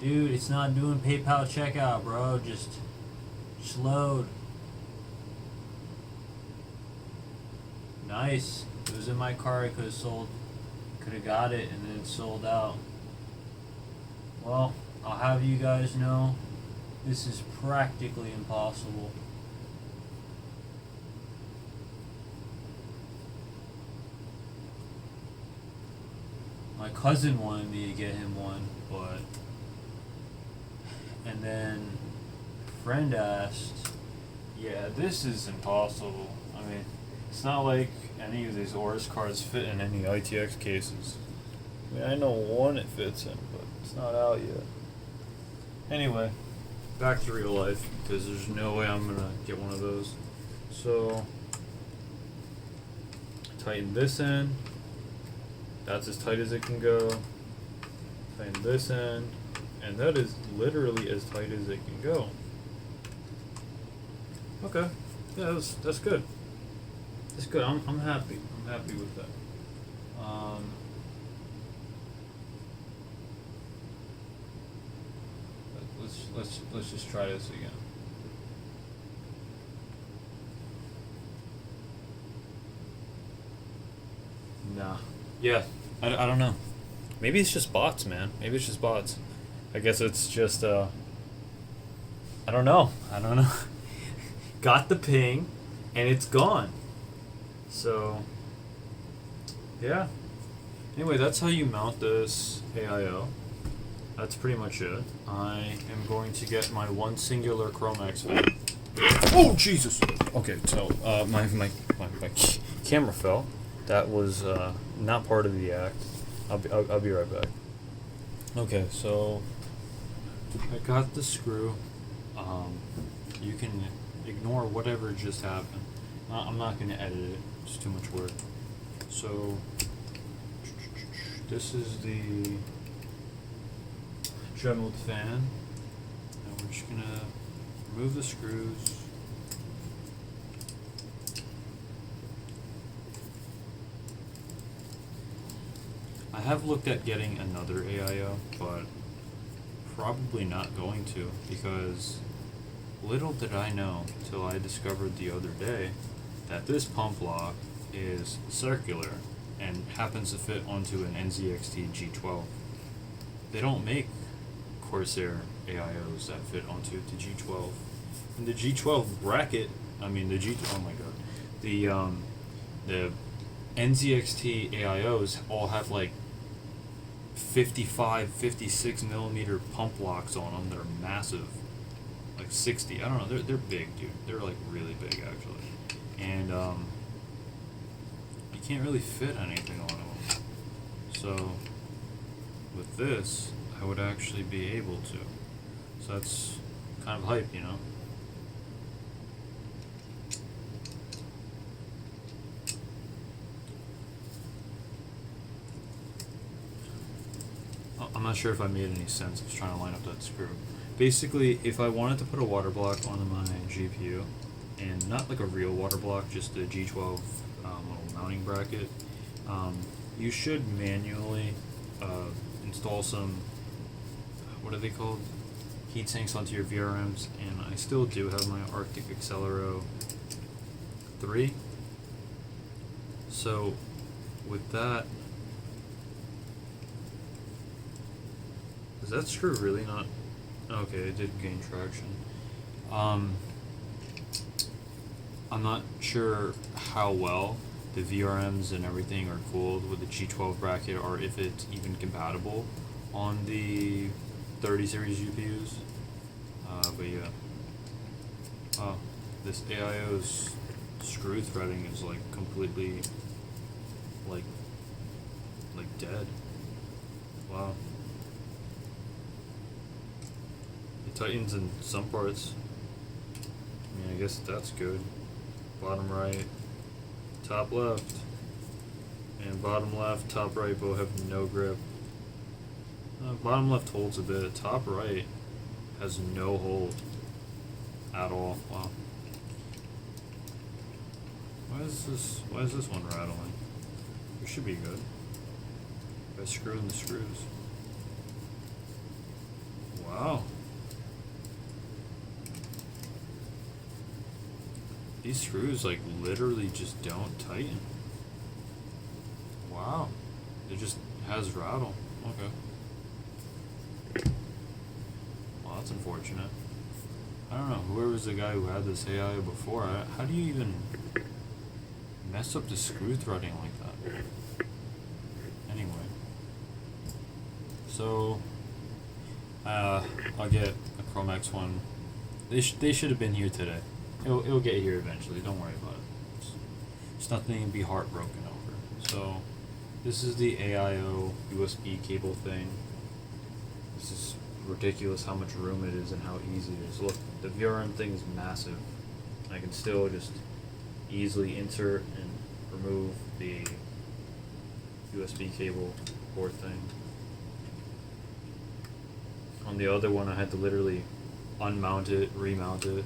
Dude, it's not doing PayPal checkout, bro. Just load. Nice. It was in my car. I could have got it, and then it sold out. Well, I'll have you guys know, this is practically impossible. My cousin wanted me to get him one, but... And then a friend asked, yeah, this is impossible. I mean, it's not like any of these AORUS cards fit in any ITX cases. I mean, I know one it fits in, but it's not out yet. Anyway, back to real life, because there's no way I'm gonna get one of those. So, tighten this end. That's as tight as it can go. Tighten this end, and that is literally as tight as it can go. Okay, yeah, that's good. That's good. I'm happy. I'm happy with that. Let's just try this again. Nah. Yeah, I don't know. Maybe it's just bots, man. Maybe it's just bots. I guess it's just, I don't know. Got the ping, and it's gone. So, yeah. Anyway, that's how you mount this AIO. That's pretty much it. I am going to get my one singular Chromax fan. Oh, Jesus! Okay, so, my camera fell. That was, not part of the act. I'll be right back. Okay, so I got the screw. You can ignore whatever just happened. I'm not going to edit it. It's too much work. So this is the Dremel fan. And we're just going to remove the screws. I have looked at getting another AIO, but probably not going to, because little did I know till I discovered the other day that this pump block is circular and happens to fit onto an NZXT G12. They don't make Corsair AIOs that fit onto the G12. And the G12 bracket, oh my god, the NZXT AIOs all have like 55, 56 millimeter pump blocks on them that are massive, like 60. I don't know. They're big, dude. They're like really big actually, and you can't really fit anything on them. So with this, I would actually be able to. So that's kind of hype, you know. I'm not sure if I made any sense. I was trying to line up that screw. Basically, if I wanted to put a water block onto my GPU, and not like a real water block, just the G12 little mounting bracket, you should manually install some, what are they called? Heat sinks onto your VRMs, and I still do have my Arctic Accelero 3. So with that, is that screw really not? Okay, it did gain traction. I'm not sure how well the VRMs and everything are cooled with the G12 bracket, or if it's even compatible on the 30 series GPUs. But yeah. Oh, this AIO's screw threading is like completely like dead. Wow. It tightens in some parts. I mean, I guess that's good. Bottom right, top left, and bottom left, top right both have no grip. Bottom left holds a bit. Top right has no hold at all. Wow. Why is this one rattling? It should be good. By screwing the screws. Wow. These screws like literally just don't tighten. Wow. It just has rattle. Okay. Well, that's unfortunate. I don't know, whoever's the guy who had this AI before, how do you even mess up the screw threading like that? Anyway. So, I'll get a Chromax one. They should have been here today. It'll get here eventually, don't worry about it. It's nothing to be heartbroken over. So, this is the AIO USB cable thing. This is ridiculous how much room it is and how easy it is. Look, the VRM thing is massive. I can still just easily insert and remove the USB cable port thing. On the other one, I had to literally unmount it, remount it. It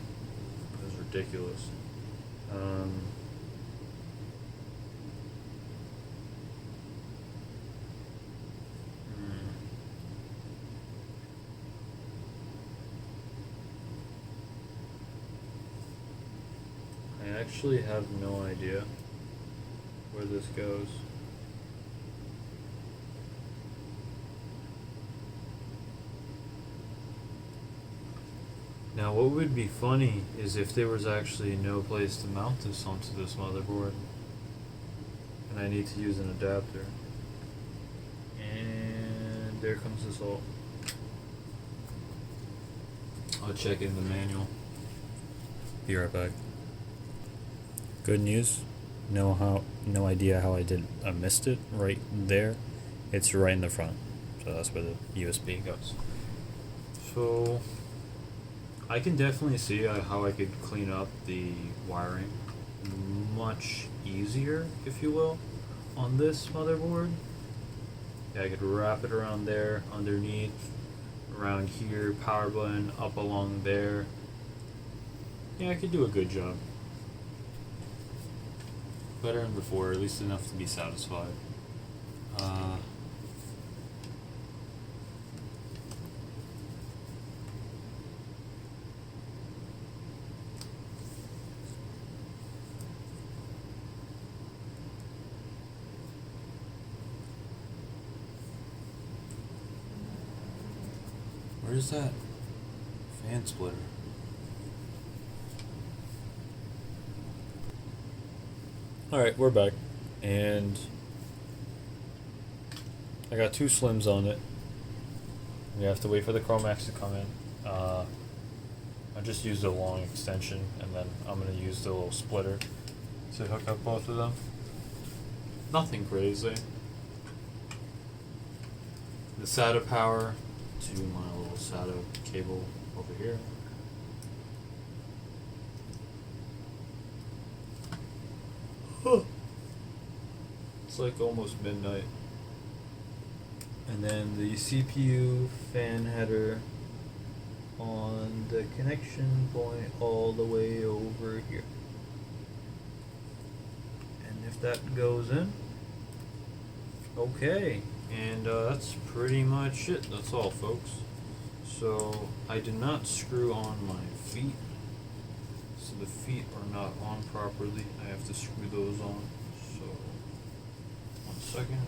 was ridiculous. I actually have no idea where this goes. Now what would be funny is if there was actually no place to mount this onto this motherboard and I need to use an adapter. And there comes this all. I'll check in the manual. Be right back. Good news. No idea how I missed it right there. It's right in the front. So that's where the USB goes. So I can definitely see how I could clean up the wiring much easier, if you will, on this motherboard. Yeah, I could wrap it around there, underneath, around here, power button, up along there. Yeah, I could do a good job. Better than before, at least enough to be satisfied. Where's that fan splitter? Alright, we're back. And I got two slims on it. We have to wait for the Chromax to come in. I just used a long extension, and then I'm going to use the little splitter to hook up both of them. Nothing crazy. The SATA power to my little SATA cable over here. It's like almost midnight. And then the CPU fan header on the connection point all the way over here. And if that goes in, okay. And that's pretty much it. That's all, folks. So I did not screw on my feet. So the feet are not on properly. I have to screw those on. So 1 second.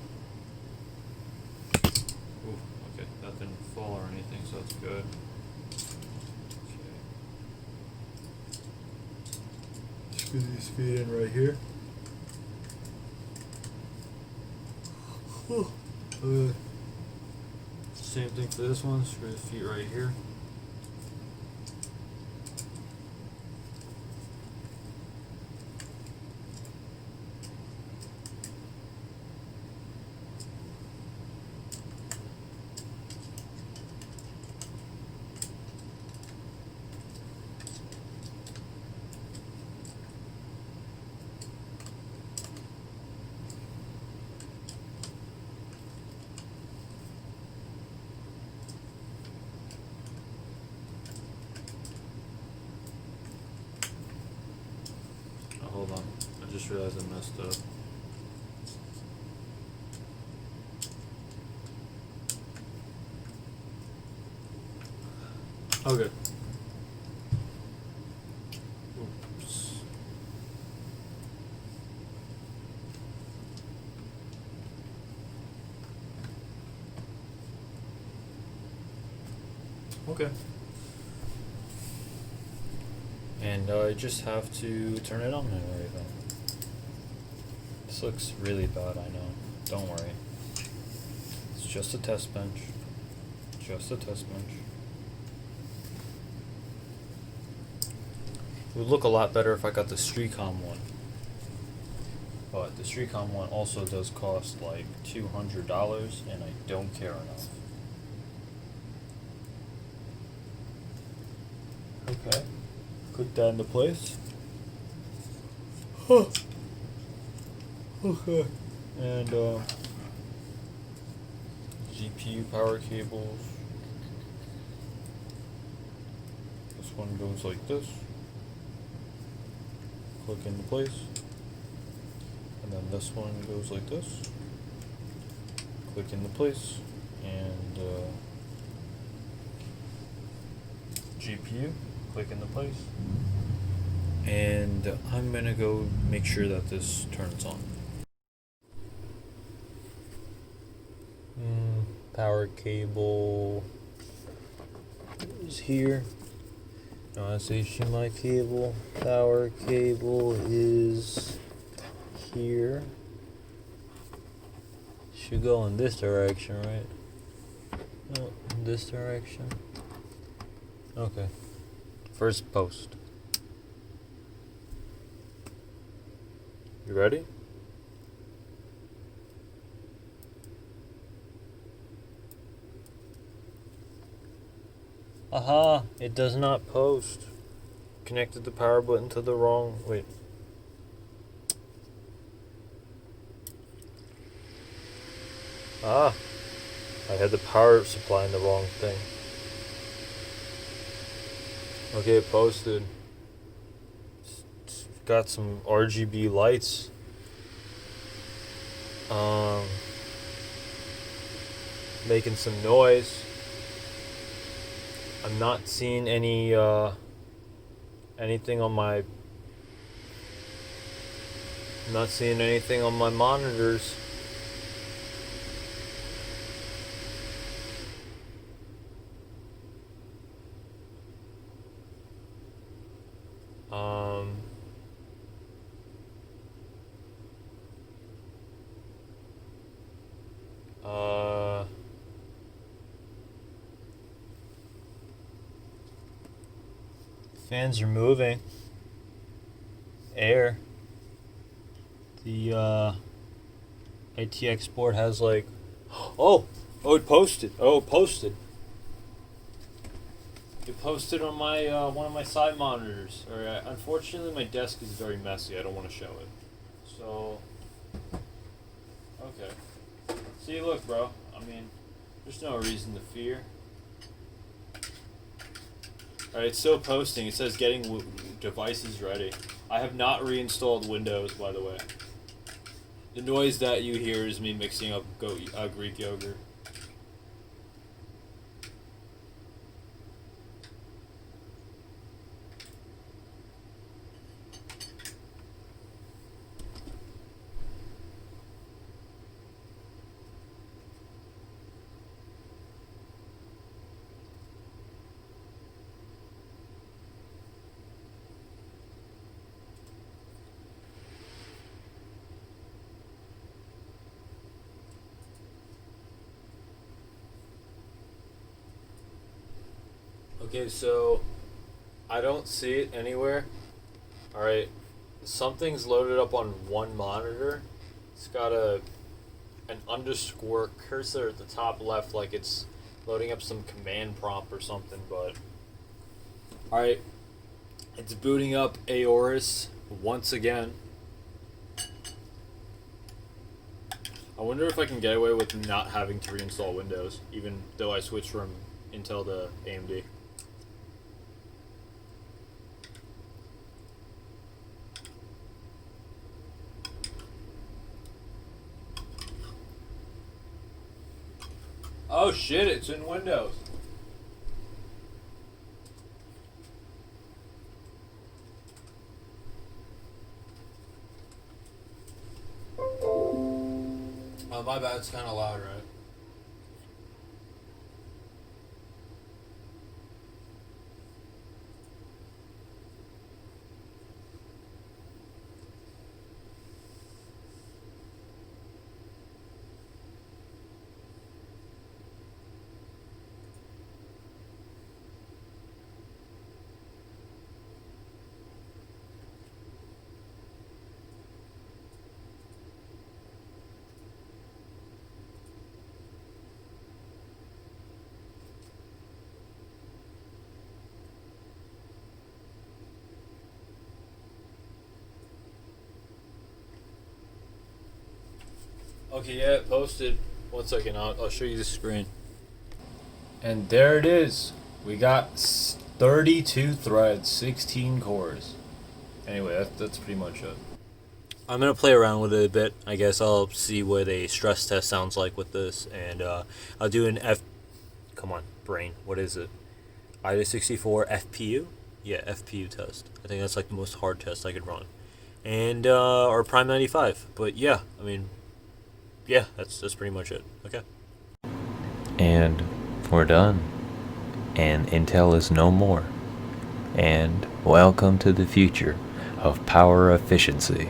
Ooh, okay, that didn't fall or anything, so that's good. Okay. Screw these feet in right here. Same thing for this one, screw the feet right here. Hold on, I just realized I messed up. Okay. Oops. Okay. And I just have to turn it on and everything. This looks really bad, I know. Don't worry. It's just a test bench. Just a test bench. It would look a lot better if I got the Streacom one. But the Streacom one also does cost like $200, and I don't care enough. Okay. Put that into place. Huh. Okay. And GPU power cables. This one goes like this. Click into place. And then this one goes like this. Click into place. And GPU, click into place. And I'm gonna go make sure that this turns on. Power cable is here. No, that's HDMI cable. Power cable is here. Should go in this direction, right? No, in this direction. Okay. First post. You ready? Aha! It does not post. Connected the power button to the wrong. Wait. Ah! I had the power supply in the wrong thing. Okay, it posted. It's got some RGB lights. Making some noise. I'm not seeing any anything on my. I'm not seeing anything on my monitors. Fans are moving. Air. The ATX board has like. Oh, it posted. Oh, it posted. It posted on my one of my side monitors. Alright, unfortunately, my desk is very messy. I don't want to show it. So, okay. See, look, bro. I mean, there's no reason to fear. Alright, it's still posting. It says getting devices ready. I have not reinstalled Windows, by the way. The noise that you hear is me mixing up Greek yogurt. Okay, so I don't see it anywhere. Alright, something's loaded up on one monitor. It's got an underscore cursor at the top left, like it's loading up some command prompt or something, but alright, it's booting up AORUS once again. I wonder if I can get away with not having to reinstall Windows, even though I switched from Intel to AMD. Oh shit, it's in Windows. Oh, my bad, it's kind of loud, right? Okay, yeah, it posted. 1 second, I'll show you the screen. And there it is. We got 32 threads, 16 cores. Anyway, that's pretty much it. I'm going to play around with it a bit. I guess I'll see what a stress test sounds like with this. And I'll do an Come on, brain. What is it? IDA64 FPU? Yeah, FPU test. I think that's like the most hard test I could run. And, or Prime 95. But yeah, I mean, yeah, that's pretty much it. Okay. And we're done. And Intel is no more. And welcome to the future of power efficiency.